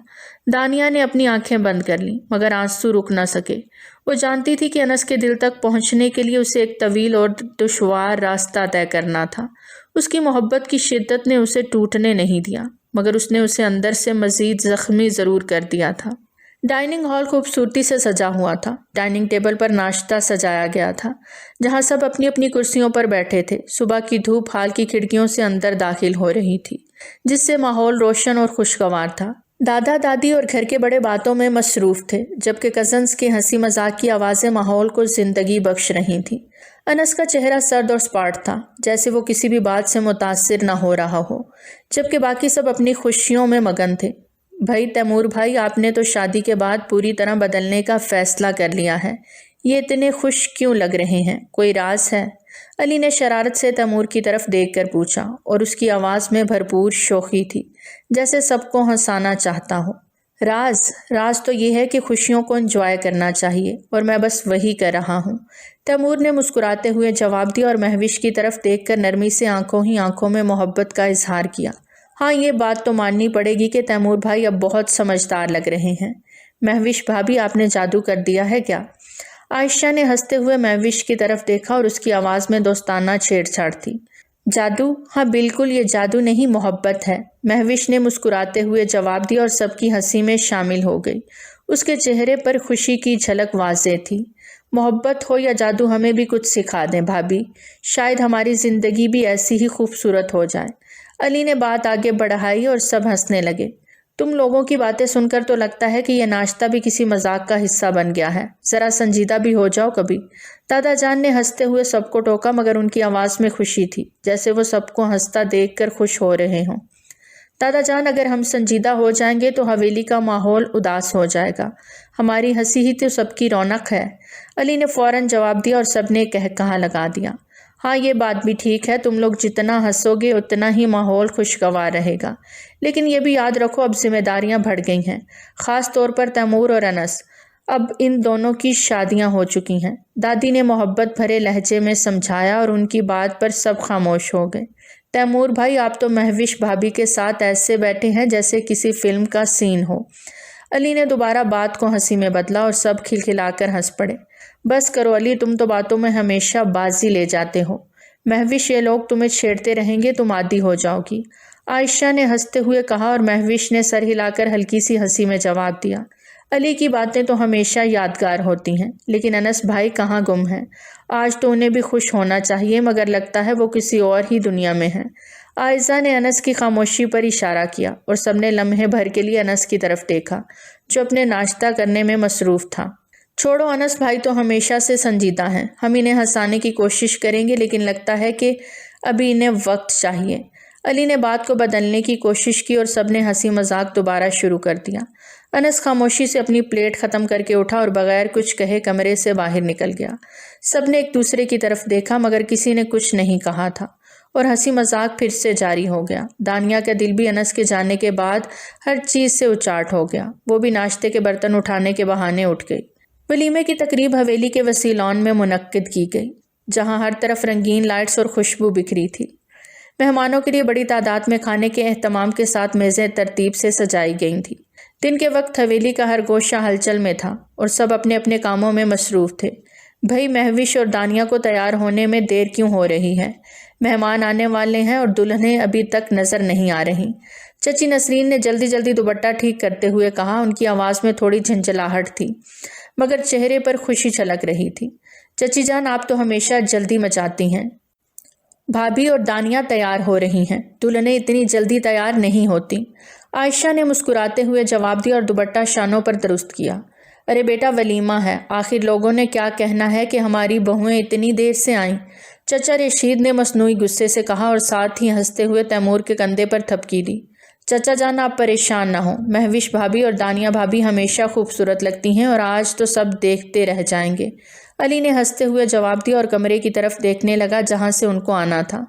[SPEAKER 1] دانیہ نے اپنی آنکھیں بند کر لیں، مگر آنسو رک نہ سکے۔ وہ جانتی تھی کہ انس کے دل تک پہنچنے کے لیے اسے ایک طویل اور دشوار راستہ طے کرنا تھا۔ اس کی محبت کی شدت نے اسے ٹوٹنے نہیں دیا، مگر اس نے اسے اندر سے مزید زخمی ضرور کر دیا تھا۔ ڈائننگ ہال خوبصورتی سے سجا ہوا تھا۔ ڈائننگ ٹیبل پر ناشتہ سجایا گیا تھا، جہاں سب اپنی اپنی کرسیوں پر بیٹھے تھے۔ صبح کی دھوپ ہال کی کھڑکیوں سے اندر داخل ہو رہی تھی، جس سے ماحول روشن اور خوشگوار تھا۔ دادا دادی اور گھر کے بڑے باتوں میں مصروف تھے، جبکہ کزنز کی ہنسی مذاق کی آوازیں ماحول کو زندگی بخش رہی تھیں۔ انس کا چہرہ سرد اور سپاٹ تھا، جیسے وہ کسی بھی بات سے متاثر نہ ہو رہا ہو، جبکہ باقی سب اپنی خوشیوں میں مگن تھے۔ بھائی تیمور بھائی، آپ نے تو شادی کے بعد پوری طرح بدلنے کا فیصلہ کر لیا ہے، یہ اتنے خوش کیوں لگ رہے ہیں؟ کوئی راز ہے؟ علی نے شرارت سے تیمور کی طرف دیکھ کر پوچھا، اور اس کی آواز میں بھرپور شوخی تھی، جیسے سب کو ہنسانا چاہتا ہو۔ راز تو یہ ہے کہ خوشیوں کو انجوائے کرنا چاہیے، اور میں بس وہی کر رہا ہوں۔ تیمور نے مسکراتے ہوئے جواب دیا اور مہوش کی طرف دیکھ کر نرمی سے آنکھوں ہی آنکھوں میں محبت کا اظہار کیا۔ ہاں، یہ بات تو ماننی پڑے گی کہ تیمور بھائی اب بہت سمجھدار لگ رہے ہیں۔ مہوش بھابھی، آپ نے جادو کر دیا ہے کیا؟ عائشہ نے ہنستے ہوئے مہوش کی طرف دیکھا اور اس کی آواز میں دوستانہ چھیڑ چھاڑ تھی۔ جادو؟ ہاں بالکل، یہ جادو نہیں، محبت ہے، مہوش نے مسکراتے ہوئے جواب دیا اور سب کی ہنسی میں شامل ہو گئی۔ اس کے چہرے پر خوشی کی جھلک واضح تھی۔ محبت ہو یا جادو، ہمیں بھی کچھ سکھا دیں بھابھی، شاید ہماری زندگی بھی ایسی ہی خوبصورت ہو جائے۔ علی نے بات آگے بڑھائی اور سب ہنسنے لگے۔ تم لوگوں کی باتیں سن کر تو لگتا ہے کہ یہ ناشتہ بھی کسی مذاق کا حصہ بن گیا ہے، ذرا سنجیدہ بھی ہو جاؤ کبھی۔ دادا جان نے ہنستے ہوئے سب کو ٹوکا، مگر ان کی آواز میں خوشی تھی، جیسے وہ سب کو ہنستا دیکھ کر خوش ہو رہے ہوں۔ دادا جان، اگر ہم سنجیدہ ہو جائیں گے تو حویلی کا ماحول اداس ہو جائے گا، ہماری ہنسی ہی تو سب کی رونق ہے۔ علی نے فوراً جواب دیا اور سب نے کہا لگا دیا، ہاں یہ بات بھی ٹھیک ہے، تم لوگ جتنا ہنسو گے اتنا ہی ماحول خوشگوار رہے گا، لیکن یہ بھی یاد رکھو اب ذمہ داریاں بڑھ گئی ہیں، خاص طور پر تیمور اور انس، اب ان دونوں کی شادیاں ہو چکی ہیں۔ دادی نے محبت بھرے لہجے میں سمجھایا اور ان کی بات پر سب خاموش ہو گئے۔ تیمور بھائی، آپ تو مہوش بھابھی کے ساتھ ایسے بیٹھے ہیں جیسے کسی فلم کا سین ہو۔ علی نے دوبارہ بات کو ہنسی میں بدلا اور سب کھلکھلا کر ہنس پڑے۔ بس کرو علی، تم تو باتوں میں ہمیشہ بازی لے جاتے ہو۔ مہوش، یہ لوگ تمہیں چھیڑتے رہیں گے، تم عادی ہو جاؤ گی، عائشہ نے ہنستے ہوئے کہا اور مہوش نے سر ہلا کر ہلکی سی ہنسی میں جواب دیا۔ علی کی باتیں تو ہمیشہ یادگار ہوتی ہیں، لیکن انس بھائی کہاں گم ہیں؟ آج تو انہیں بھی خوش ہونا چاہیے، مگر لگتا ہے وہ کسی اور ہی دنیا میں ہیں۔ عائزہ نے انس کی خاموشی پر اشارہ کیا اور سب نے لمحے بھر کے لیے انس کی طرف دیکھا، جو اپنے ناشتہ کرنے میں مصروف تھا۔ چھوڑو، انس بھائی تو ہمیشہ سے سنجیدہ ہیں، ہم انہیں ہنسانے کی کوشش کریں گے، لیکن لگتا ہے کہ ابھی انہیں وقت چاہیے۔ علی نے بات کو بدلنے کی کوشش کی اور سب نے ہنسی مذاق دوبارہ شروع کر دیا۔ انس خاموشی سے اپنی پلیٹ ختم کر کے اٹھا اور بغیر کچھ کہے کمرے سے باہر نکل گیا۔ سب نے ایک دوسرے کی طرف دیکھا مگر کسی نے کچھ نہیں کہا تھا اور ہنسی مذاق پھر سے جاری ہو گیا۔ دانیہ کا دل بھی انس کے جانے کے بعد ہر چیز سے اچاٹ ہو گیا۔ وہ بھی ناشتے کے برتن اٹھانے کے بہانے اٹھ گئی۔ ولیمے کی تقریب حویلی کے وسیع لان میں منعقد کی گئی، جہاں ہر طرف رنگین لائٹس اور خوشبو بکھری تھی۔ مہمانوں کے لیے بڑی تعداد میں کھانے کے اہتمام کے ساتھ میزیں ترتیب سے سجائی گئی تھیں۔ دن کے وقت حویلی کا ہر گوشہ ہلچل میں تھا اور سب اپنے اپنے کاموں میں مصروف تھے۔ بھائی مہوش اور دانیہ کو تیار ہونے میں دیر کیوں ہو رہی ہے؟ مہمان آنے والے ہیں اور دلہنیں ابھی تک نظر نہیں آ رہی۔ چچی نسرین نے جلدی جلدی دوپٹہ ٹھیک کرتے ہوئے کہا۔ ان کی آواز میں تھوڑی جھنجھلاہٹ تھی مگر چہرے پر خوشی چھلک رہی تھی۔ چچی جان، آپ تو ہمیشہ جلدی مچاتی ہیں۔ بھابھی اور دانیہ تیار ہو رہی ہیں، دلہنیں اتنی جلدی تیار نہیں ہوتی، عائشہ نے مسکراتے ہوئے جواب دیا اور دوپٹہ شانوں پر درست کیا۔ ارے بیٹا، ولیمہ ہے، آخر لوگوں نے کیا کہنا ہے کہ ہماری بہویں اتنی دیر سے آئیں؟ چچا رشید نے مصنوعی غصے سے کہا اور ساتھ ہی ہنستے ہوئے تیمور کے کندھے پر تھپکی دی۔ چچا جان، آپ پریشان نہ ہوں، مہوش بھابھی اور دانیہ بھابھی ہمیشہ خوبصورت لگتی ہیں اور آج تو سب دیکھتے رہ جائیں گے۔ علی نے ہنستے ہوئے جواب دیا اور کمرے کی طرف دیکھنے لگا جہاں سے ان کو آنا تھا۔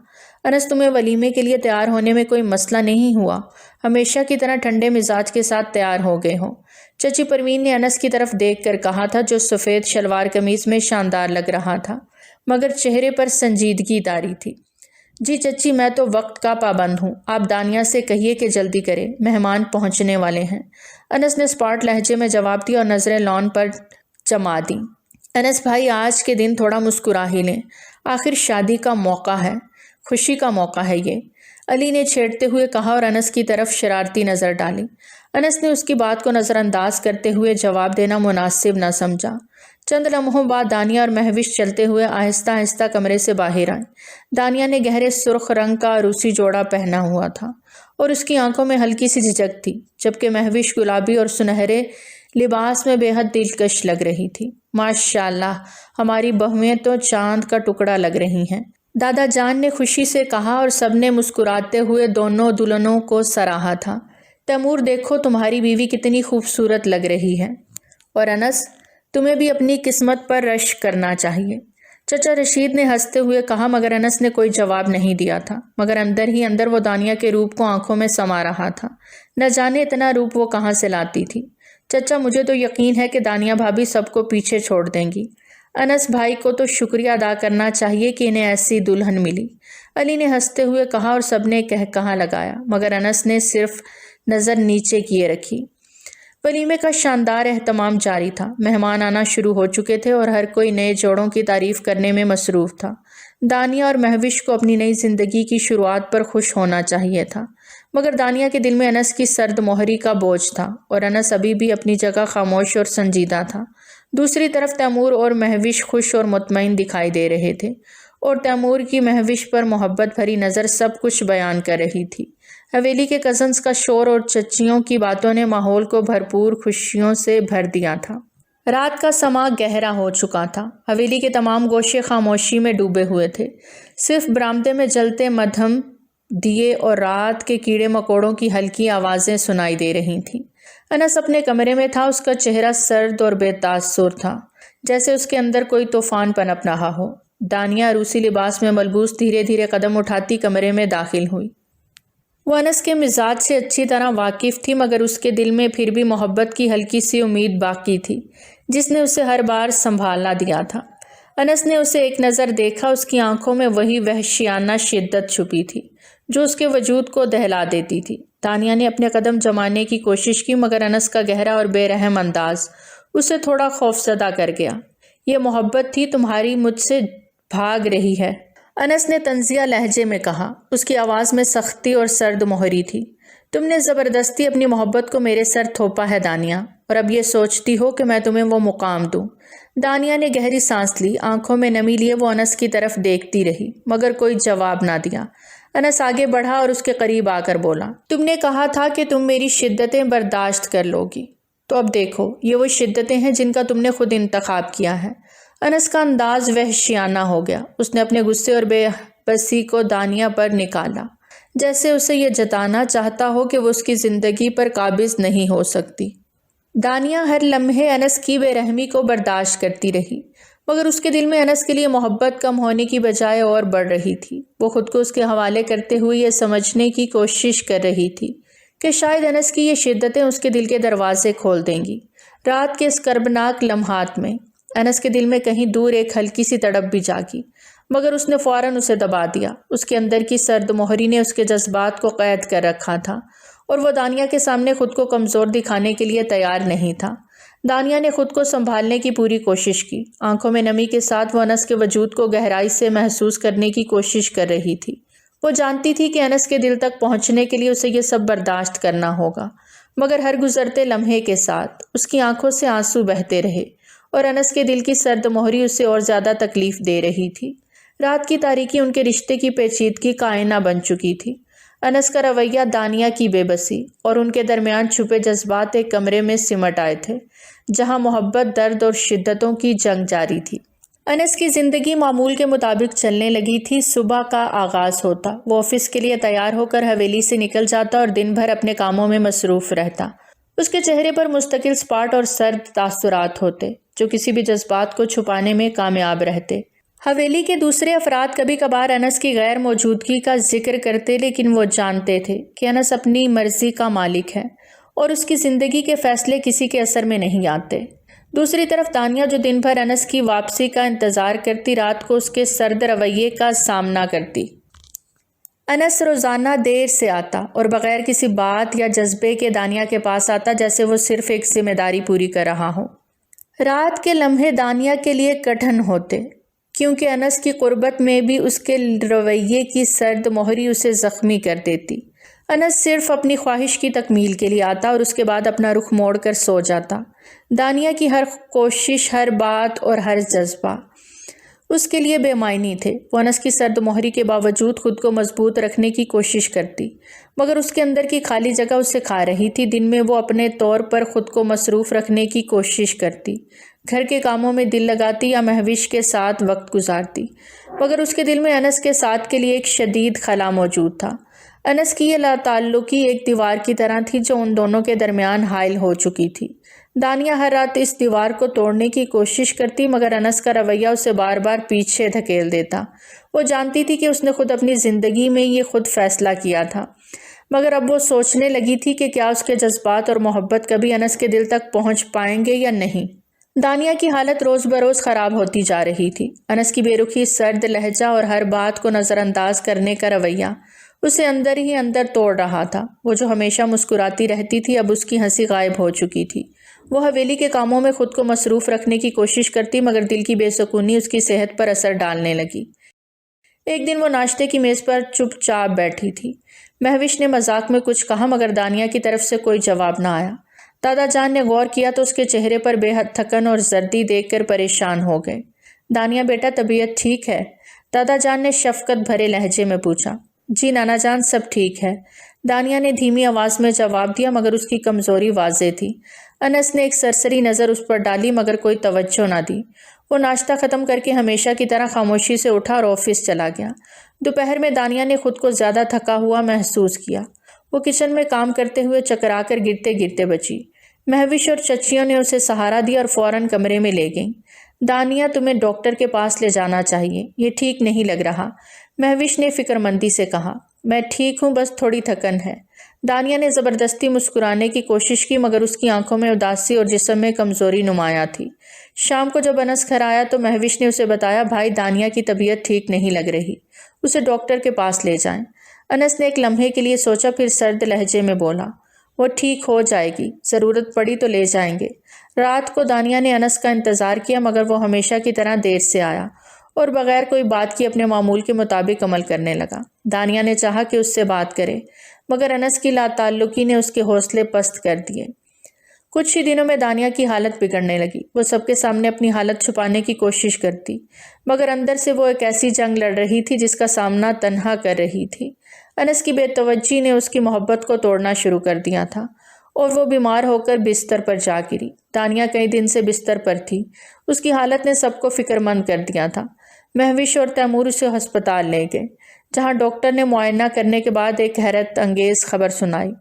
[SPEAKER 1] انس، تمہیں ولیمے کے لیے تیار ہونے میں کوئی مسئلہ نہیں ہوا؟ ہمیشہ کی طرح ٹھنڈے مزاج کے ساتھ تیار ہو گئے ہو؟ چچی پروین نے انس کی طرف دیکھ کر کہا تھا، جو سفید شلوار قمیض میں شاندار لگ رہا تھا مگر چہرے پر سنجیدگی طاری تھی۔ جی چچی، میں تو وقت کا پابند ہوں، آپ دانیہ سے کہیے کہ جلدی کرے، مہمان پہنچنے والے ہیں۔ انس نے اسپاٹ لہجے میں جواب دیا اور نظریں لان پر جما دیں۔ انس بھائی، آج کے دن تھوڑا مسکرا ہی لیں، آخر شادی کا موقع ہے، خوشی کا موقع ہے یہ، علی نے چھیڑتے ہوئے کہا اور انس کی طرف شرارتی نظر ڈالی۔ انس نے اس کی بات کو نظر انداز کرتے ہوئے جواب دینا مناسب نہ سمجھا۔ چند لمحوں بعد دانیہ اور مہوش چلتے ہوئے آہستہ آہستہ کمرے سے باہر آئے۔ دانیہ نے گہرے سرخ رنگ کا عروسی جوڑا پہنا ہوا تھا اور اس کی آنکھوں میں ہلکی سی جھجک تھی، جبکہ مہوش گلابی اور سنہرے لباس میں بے حد دلکش لگ رہی تھی۔ ماشاءاللہ، ہماری بہویں تو چاند کا ٹکڑا لگ رہی ہیں، دادا جان نے خوشی سے کہا اور سب نے مسکراتے ہوئے دونوں دلہنوں کو سراہا تھا۔ تیمور، دیکھو تمہاری بیوی کتنی خوبصورت لگ رہی ہے، اور انس، تمہیں بھی اپنی قسمت پر رشک کرنا چاہیے، چچا رشید نے ہنستے ہوئے کہا مگر انس نے کوئی جواب نہیں دیا تھا، مگر اندر ہی اندر وہ دانیہ کے روپ کو آنکھوں میں سما رہا تھا۔ نہ جانے اتنا روپ وہ کہاں سے لاتی تھی۔ چچا، مجھے تو یقین ہے کہ دانیہ بھابھی سب کو پیچھے چھوڑ دیں گی، انس بھائی کو تو شکریہ ادا کرنا چاہیے کہ انہیں ایسی دلہن ملی، علی نے ہنستے ہوئے کہا اور سب نے کہا لگایا مگر انس نے صرف نظر نیچے کیے رکھی۔ ولیمے کا شاندار اہتمام جاری تھا، مہمان آنا شروع ہو چکے تھے اور ہر کوئی نئے جوڑوں کی تعریف کرنے میں مصروف تھا۔ دانیہ اور مہوش کو اپنی نئی زندگی کی شروعات پر خوش ہونا چاہیے تھا مگر دانیہ کے دل میں انس کی سرد مہری کا بوجھ تھا اور انس ابھی بھی اپنی جگہ خاموش اور سنجیدہ تھا۔ دوسری طرف تیمور اور مہوش خوش اور مطمئن دکھائی دے رہے تھے اور تیمور کی مہوش پر محبت بھری نظر سب کچھ بیان کر رہی تھی۔ حویلی کے کزنز کا شور اور چچیوں کی باتوں نے ماحول کو بھرپور خوشیوں سے بھر دیا تھا۔ رات کا سما گہرا ہو چکا تھا، حویلی کے تمام گوشے خاموشی میں ڈوبے ہوئے تھے، صرف برآمدے میں جلتے مدھم دیے اور رات کے کیڑے مکوڑوں کی ہلکی آوازیں سنائی دے رہی تھیں۔ انس اپنے کمرے میں تھا، اس کا چہرہ سرد اور بے تاثر تھا، جیسے اس کے اندر کوئی طوفان پنپ رہا ہو۔ دانیہ روسی لباس میں ملبوس دھیرے دھیرے قدم اٹھاتی کمرے میں داخل ہوئی۔ وہ انس کے مزاج سے اچھی طرح واقف تھی مگر اس کے دل میں پھر بھی محبت کی ہلکی سی امید باقی تھی جس نے اسے ہر بار سنبھالنا دیا تھا۔ انس نے اسے ایک نظر دیکھا، اس کی آنکھوں میں وہی وحشیانہ شدت چھپی تھی جو اس کے وجود کو دہلا دیتی تھی۔ دانیہ نے اپنے قدم جمانے کی کوشش کی مگر انس کا گہرا اور بے رحم انداز اسے تھوڑا خوفزدہ کر گیا۔ یہ محبت تھی، تمہاری مجھ سے بھاگ رہی ہے، انس نے طنزیہ لہجے میں کہا، اس کی آواز میں سختی اور سرد مہری تھی۔ تم نے زبردستی اپنی محبت کو میرے سر تھوپا ہے دانیہ، اور اب یہ سوچتی ہو کہ میں تمہیں وہ مقام دوں۔ دانیہ نے گہری سانس لی، آنکھوں میں نمی لیے وہ انس کی طرف دیکھتی رہی مگر کوئی جواب نہ دیا۔ انس آگے بڑھا اور اس کے قریب آ کر بولا، تم نے کہا تھا کہ تم میری شدتیں برداشت کر لو گی، تو اب دیکھو یہ وہ شدتیں ہیں جن کا تم نے خود انتخاب کیا ہے۔ انس کا انداز وحشیانہ ہو گیا، اس نے اپنے غصے اور بے بسی کو دانیہ پر نکالا، جیسے اسے یہ جتانا چاہتا ہو کہ وہ اس کی زندگی پر قابض نہیں ہو سکتی۔ دانیہ ہر لمحے انس کی بے رحمی کو برداشت کرتی رہی، مگر اس کے دل میں انس کے لیے محبت کم ہونے کی بجائے اور بڑھ رہی تھی۔ وہ خود کو اس کے حوالے کرتے ہوئے یہ سمجھنے کی کوشش کر رہی تھی کہ شاید انس کی یہ شدتیں اس کے دل کے دروازے کھول دیں گی۔ رات کے اس کربناک لمحات میں انس کے دل میں کہیں دور ایک ہلکی سی تڑپ بھی جاگی، مگر اس نے فوراً اسے دبا دیا۔ اس کے اندر کی سرد مہری نے اس کے جذبات کو قید کر رکھا تھا، اور وہ دانیہ کے سامنے خود کو کمزور دکھانے کے لیے تیار نہیں تھا۔ دانیہ نے خود کو سنبھالنے کی پوری کوشش کی۔ آنکھوں میں نمی کے ساتھ وہ انس کے وجود کو گہرائی سے محسوس کرنے کی کوشش کر رہی تھی۔ وہ جانتی تھی کہ انس کے دل تک پہنچنے کے لیے اسے یہ سب برداشت کرنا ہوگا، مگر ہر گزرتے لمحے کے ساتھ اس کی آنکھوں سے آنسو بہتے رہے، اور انس کے دل کی سرد مہری اسے اور زیادہ تکلیف دے رہی تھی۔ رات کی تاریکی ان کے رشتے کی پیچیدگی کا آئینہ بن چکی تھی۔ انس کا رویہ، دانیہ کی بے بسی اور ان کے درمیان چھپے جذبات ایک کمرے میں سمٹ آئے تھے جہاں محبت، درد اور شدتوں کی جنگ جاری تھی۔ انس کی زندگی معمول کے مطابق چلنے لگی تھی۔ صبح کا آغاز ہوتا، وہ آفس کے لیے تیار ہو کر حویلی سے نکل جاتا اور دن بھر اپنے کاموں میں مصروف رہتا۔ اس کے چہرے پر مستقل سپاٹ اور سرد تاثرات ہوتے جو کسی بھی جذبات کو چھپانے میں کامیاب رہتے۔ حویلی کے دوسرے افراد کبھی کبھار انس کی غیر موجودگی کا ذکر کرتے، لیکن وہ جانتے تھے کہ انس اپنی مرضی کا مالک ہے اور اس کی زندگی کے فیصلے کسی کے اثر میں نہیں آتے۔ دوسری طرف دانیہ، جو دن بھر انس کی واپسی کا انتظار کرتی، رات کو اس کے سرد رویے کا سامنا کرتی۔ انس روزانہ دیر سے آتا اور بغیر کسی بات یا جذبے کے دانیہ کے پاس آتا، جیسے وہ صرف ایک ذمہ داری پوری کر رہا ہو۔ رات کے لمحے دانیہ کے لیے کٹھن ہوتے، کیونکہ انس کی قربت میں بھی اس کے رویے کی سرد مہری اسے زخمی کر دیتی۔ انس صرف اپنی خواہش کی تکمیل کے لیے آتا اور اس کے بعد اپنا رخ موڑ کر سو جاتا۔ دانیہ کی ہر کوشش، ہر بات اور ہر جذبہ اس کے لیے بے معنی تھے۔ وہ انس کی سرد مہری کے باوجود خود کو مضبوط رکھنے کی کوشش کرتی، مگر اس کے اندر کی خالی جگہ اسے کھا رہی تھی۔ دن میں وہ اپنے طور پر خود کو مصروف رکھنے کی کوشش کرتی، گھر کے کاموں میں دل لگاتی یا مہوش کے ساتھ وقت گزارتی، مگر اس کے دل میں انس کے ساتھ کے لیے ایک شدید خلا موجود تھا۔ انس کی یہ لاتعلقی ایک دیوار کی طرح تھی جو ان دونوں کے درمیان حائل ہو چکی تھی۔ دانیہ ہر رات اس دیوار کو توڑنے کی کوشش کرتی، مگر انس کا رویہ اسے بار بار پیچھے دھکیل دیتا۔ وہ جانتی تھی کہ اس نے خود اپنی زندگی میں یہ خود فیصلہ کیا تھا، مگر اب وہ سوچنے لگی تھی کہ کیا اس کے جذبات اور محبت کبھی انس کے دل تک پہنچ پائیں گے یا نہیں۔ دانیہ کی حالت روز بروز خراب ہوتی جا رہی تھی۔ انس کی بے رخی، سرد لہجہ اور ہر بات کو نظر انداز کرنے کا رویہ اسے اندر ہی اندر توڑ رہا تھا۔ وہ جو ہمیشہ مسکراتی رہتی تھی، اب اس کی ہنسی غائب ہو چکی تھی۔ وہ حویلی کے کاموں میں خود کو مصروف رکھنے کی کوشش کرتی، مگر دل کی بے سکونی اس کی صحت پر اثر ڈالنے لگی۔ ایک دن وہ ناشتے کی میز پر چپ چاپ بیٹھی تھی۔ مہوش نے مذاق میں کچھ کہا، مگر دانیہ کی طرف سے کوئی جواب نہ آیا۔ دادا جان نے غور کیا تو اس کے چہرے پر بے حد تھکن اور زردی دیکھ کر پریشان ہو گئے۔ دانیہ بیٹا، طبیعت ٹھیک ہے؟ دادا جان نے شفقت بھرے لہجے میں پوچھا۔ جی نانا جان، سب ٹھیک ہے، دانیہ نے دھیمی آواز میں جواب دیا، مگر اس کی کمزوری واضح تھی۔ انس نے ایک سرسری نظر اس پر ڈالی، مگر کوئی توجہ نہ دی۔ وہ ناشتہ ختم کر کے ہمیشہ کی طرح خاموشی سے اٹھا اور آفس چلا گیا۔ دوپہر میں دانیہ نے خود کو زیادہ تھکا ہوا محسوس کیا۔ وہ کچن میں کام کرتے ہوئے چکرا کر گرتے گرتے بچی۔ مہوش اور چچیوں نے اسے سہارا دیا اور فوراً کمرے میں لے گئیں۔ دانیہ، تمہیں ڈاکٹر کے پاس لے جانا چاہیے، یہ ٹھیک نہیں لگ رہا، مہوش نے فکر مندی سے کہا۔ میں ٹھیک ہوں، بس تھوڑی تھکن ہے۔ دانیہ نے زبردستی مسکرانے کی کوشش کی، مگر اس کی آنکھوں میں اداسی اور جسم میں کمزوری نمایاں تھی۔ شام کو جب انس گھر آیا تو مہوش نے اسے بتایا، بھائی دانیہ کی طبیعت ٹھیک نہیں لگ رہی، اسے ڈاکٹر کے پاس لے جائیں۔ انس نے ایک لمحے کے لیے سوچا، پھر سرد لہجے میں بولا، وہ ٹھیک ہو جائے گی، ضرورت پڑی تو لے جائیں گے۔ رات کو دانیہ نے انس کا انتظار کیا، مگر وہ ہمیشہ کی طرح دیر سے آیا اور بغیر کوئی بات کی اپنے معمول کے مطابق عمل کرنے لگا۔ دانیہ نے چاہا کہ اس سے بات کرے، مگر انس کی لاتعلقی نے اس کے حوصلے پست کر دیے۔ کچھ ہی دنوں میں دانیہ کی حالت بگڑنے لگی۔ وہ سب کے سامنے اپنی حالت چھپانے کی کوشش کرتی، مگر اندر سے وہ ایک ایسی جنگ لڑ رہی تھی جس کا سامنا تنہا کر رہی تھی۔ انس کی بے توجہی نے اس کی محبت کو توڑنا شروع کر دیا تھا اور وہ بیمار ہو کر بستر پر جا گری۔ دانیہ کئی دن سے بستر پر تھی۔ اس کی حالت نے سب کو فکر مند کر دیا تھا۔ مہوش اور تیمور اسے ہسپتال لے گئے، جہاں ڈاکٹر نے معائنہ کرنے کے بعد ایک حیرت انگیز خبر سنائی۔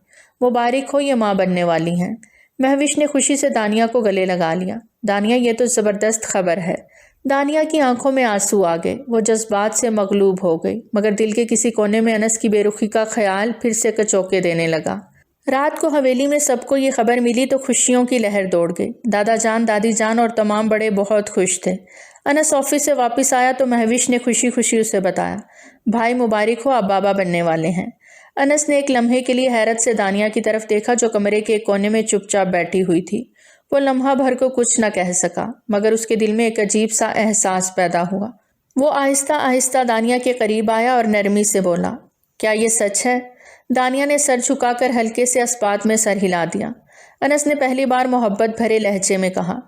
[SPEAKER 1] مبارک ہو، یہ ماں بننے والی ہیں۔ مہوش نے خوشی سے دانیہ کو گلے لگا لیا۔ دانیہ یہ تو زبردست خبر ہے۔ دانیہ کی آنکھوں میں آنسو آ گئے، وہ جذبات سے مغلوب ہو گئی، مگر دل کے کسی کونے میں انس کی بے رخی کا خیال پھر سے کچوکے دینے لگا۔ رات کو حویلی میں سب کو یہ خبر ملی تو خوشیوں کی لہر دوڑ گئی۔ دادا جان، دادی جان اور تمام بڑے بہت خوش تھے۔ انس آفس سے واپس آیا تو مہوش نے خوشی خوشی اسے بتایا، بھائی مبارک ہو، آپ بابا بننے والے ہیں۔ انس نے ایک لمحے کے لیے حیرت سے دانیہ کی طرف دیکھا جو کمرے کے ایک کونے میں چپ چاپ بیٹھی ہوئی تھی۔ وہ لمحہ بھر کو کچھ نہ کہہ سکا، مگر اس کے دل میں ایک عجیب سا احساس پیدا ہوا۔ وہ آہستہ آہستہ دانیہ کے قریب آیا اور نرمی سے بولا، کیا یہ سچ ہے؟ دانیہ نے سر جھکا کر ہلکے سے اسپات میں سر ہلا دیا۔ انس نے پہلی بار محبت بھرے لہجے میں کہا،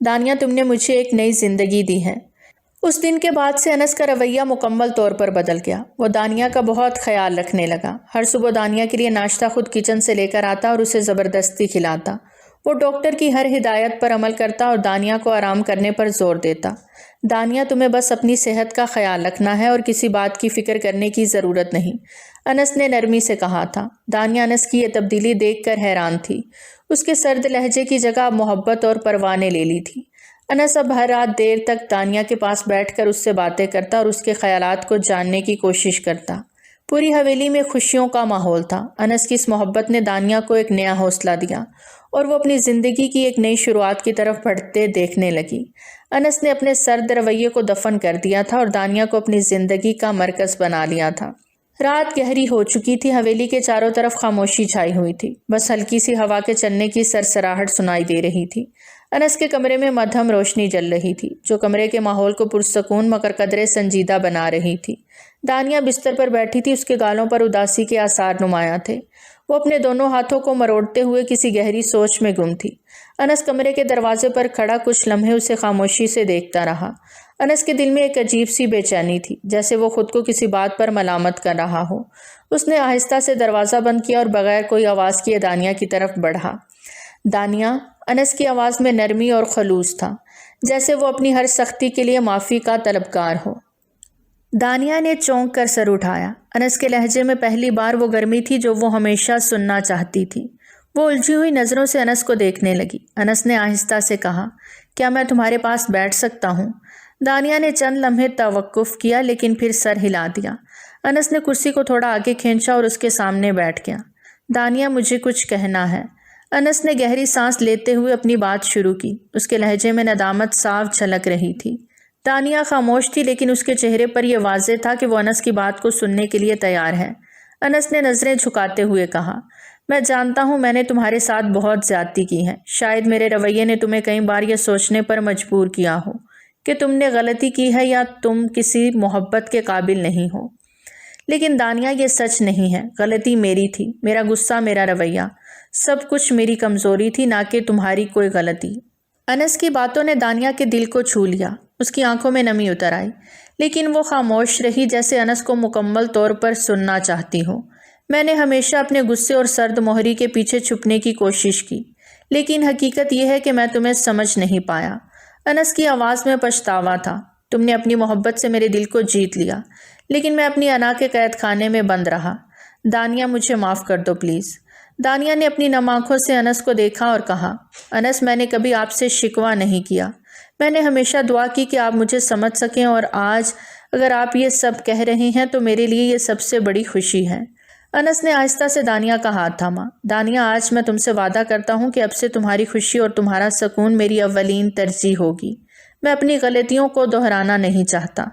[SPEAKER 1] دانیہ تم نے مجھے ایک نئی زندگی دی ہے۔ اس دن کے بعد سے انس کا رویہ مکمل طور پر بدل گیا۔ وہ دانیہ کا بہت خیال رکھنے لگا۔ ہر صبح دانیہ کے لیے ناشتہ خود کچن سے لے کر آتا اور اسے زبردستی کھلاتا۔ وہ ڈاکٹر کی ہر ہدایت پر عمل کرتا اور دانیہ کو آرام کرنے پر زور دیتا۔ دانیہ تمہیں بس اپنی صحت کا خیال رکھنا ہے اور کسی بات کی فکر کرنے کی ضرورت نہیں، انس نے نرمی سے کہا تھا۔ دانیہ انس کی یہ تبدیلی دیکھ کر حیران تھی۔ اس کے سرد لہجے کی جگہ اب محبت اور پرواہ نے لے لی تھی۔ انس اب ہر رات دیر تک دانیہ کے پاس بیٹھ کر اس سے باتیں کرتا اور اس کے خیالات کو جاننے کی کوشش کرتا۔ پوری حویلی میں خوشیوں کا ماحول تھا۔ انس کی اس محبت نے دانیہ کو ایک نیا حوصلہ دیا اور وہ اپنی زندگی کی ایک نئی شروعات کی طرف بڑھتے دیکھنے لگی۔ انس نے اپنے سرد رویے کو دفن کر دیا تھا اور دانیہ کو اپنی زندگی کا مرکز بنا لیا تھا۔ رات گہری ہو چکی تھی، حویلی کے چاروں طرف خاموشی چھائی ہوئی تھی، بس ہلکی سی ہوا کے چلنے کی سرسراہٹ سنائی دے رہی تھی۔ انس کے کمرے میں مدھم روشنی جل رہی تھی جو کمرے کے ماحول کو پرسکون مگر قدرے سنجیدہ بنا رہی تھی۔ دانیہ بستر پر بیٹھی تھی، اس کے گالوں پر اداسی کے آثار نمایاں تھے۔ وہ اپنے دونوں ہاتھوں کو مروڑتے ہوئے کسی گہری سوچ میں گم تھی۔ انس کمرے کے دروازے پر کھڑا کچھ لمحے اسے خاموشی سے دیکھتا رہا۔ انس کے دل میں ایک عجیب سی بے چینی تھی، جیسے وہ خود کو کسی بات پر ملامت کر رہا ہو۔ اس نے آہستہ سے دروازہ بند کیا اور بغیر کوئی آواز کیے دانیہ کی طرف بڑھا۔ دانیہ، انس کی آواز میں نرمی اور خلوص تھا، جیسے وہ اپنی ہر سختی کے لیے معافی کا طلبگار ہو۔ دانیہ نے چونک کر سر اٹھایا۔ انس کے لہجے میں پہلی بار وہ گرمی تھی جو وہ ہمیشہ سننا چاہتی تھی۔ وہ الجھی ہوئی نظروں سے انس کو دیکھنے لگی۔ انس نے آہستہ سے کہا، کیا میں تمہارے پاس بیٹھ سکتا ہوں؟ دانیہ نے چند لمحے توقف کیا لیکن پھر سر ہلا دیا۔ انس نے کرسی کو تھوڑا آگے کھینچا اور اس کے سامنے بیٹھ گیا۔ دانیہ، مجھے کچھ کہنا ہے۔ انس نے گہری سانس لیتے ہوئے اپنی بات شروع کی۔ اس کے لہجے میں ندامت صاف جھلک رہی تھی۔ دانیہ خاموش تھی لیکن اس کے چہرے پر یہ واضح تھا کہ وہ انس کی بات کو سننے کے لیے تیار ہے۔ انس نے نظریں جھکاتے ہوئے کہا، میں جانتا ہوں میں نے تمہارے ساتھ بہت زیادتی کی ہے۔ شاید میرے رویے نے تمہیں کئی بار یہ سوچنے پر مجبور کیا ہو کہ تم نے غلطی کی ہے یا تم کسی محبت کے قابل نہیں ہو۔ لیکن دانیہ، یہ سچ نہیں ہے۔ غلطی میری تھی، میرا غصہ، میرا رویہ، سب کچھ میری کمزوری تھی، نہ کہ تمہاری کوئی غلطی۔ انس کی باتوں نے دانیہ کے دل کو چھو لیا۔ اس کی آنکھوں میں نمی اتر آئی، لیکن وہ خاموش رہی جیسے انس کو مکمل طور پر سننا چاہتی ہو۔ میں نے ہمیشہ اپنے غصے اور سرد مہری کے پیچھے چھپنے کی کوشش کی، لیکن حقیقت یہ ہے کہ میں تمہیں سمجھ نہیں پایا۔ انس کی آواز میں پچھتاوا تھا۔ تم نے اپنی محبت سے میرے دل کو جیت لیا، لیکن میں اپنی انا کے قید خانے میں بند رہا۔ دانیہ، مجھے معاف کر دو پلیز۔ دانیہ نے اپنی نم آنکھوں سے انس کو دیکھا اور کہا، انس، میں نے کبھی آپ سے شکوہ نہیں کیا۔ میں نے ہمیشہ دعا کی کہ آپ مجھے سمجھ سکیں، اور آج اگر آپ یہ سب کہہ رہی ہیں تو میرے لیے یہ سب سے بڑی خوشی ہے۔ انس نے آہستہ سے دانیہ کا ہاتھ تھاما۔ دانیہ، آج میں تم سے وعدہ کرتا ہوں کہ اب سے تمہاری خوشی اور تمہارا سکون میری اولین ترجیح ہوگی۔ میں اپنی غلطیوں کو دہرانا نہیں چاہتا۔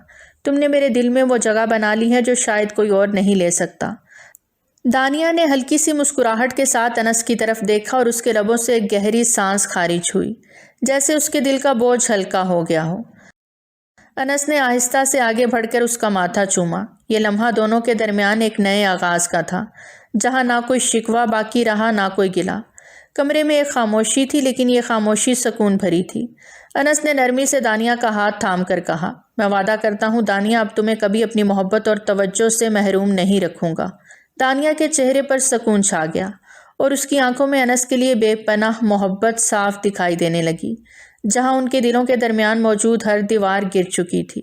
[SPEAKER 1] تم نے میرے دل میں وہ جگہ بنا لی ہے جو شاید کوئی اور نہیں لے سکتا۔ دانیہ نے ہلکی سی مسکراہٹ کے ساتھ انس کی طرف دیکھا اور اس کے لبوں سے ایک گہری سانس خارج ہوئی، جیسے اس کے دل کا بوجھ ہلکا ہو گیا ہو۔ انس نے آہستہ سے آگے بڑھ کر اس کا ماتھا چوما۔ یہ لمحہ دونوں کے درمیان ایک نئے آغاز کا تھا، جہاں نہ کوئی شکوہ باقی رہا، نہ کوئی گلہ۔ کمرے میں ایک خاموشی تھی، لیکن یہ خاموشی سکون بھری تھی۔ انس نے نرمی سے دانیہ کا ہاتھ تھام کر کہا، میں وعدہ کرتا ہوں دانیہ، اب تمہیں کبھی اپنی محبت اور توجہ سے محروم نہیں رکھوں گا۔ دانیہ کے چہرے پر سکون چھا گیا اور اس کی آنکھوں میں انس کے لیے بے پناہ محبت صاف دکھائی دینے لگی، جہاں ان کے دلوں کے درمیان موجود ہر دیوار گر چکی تھی۔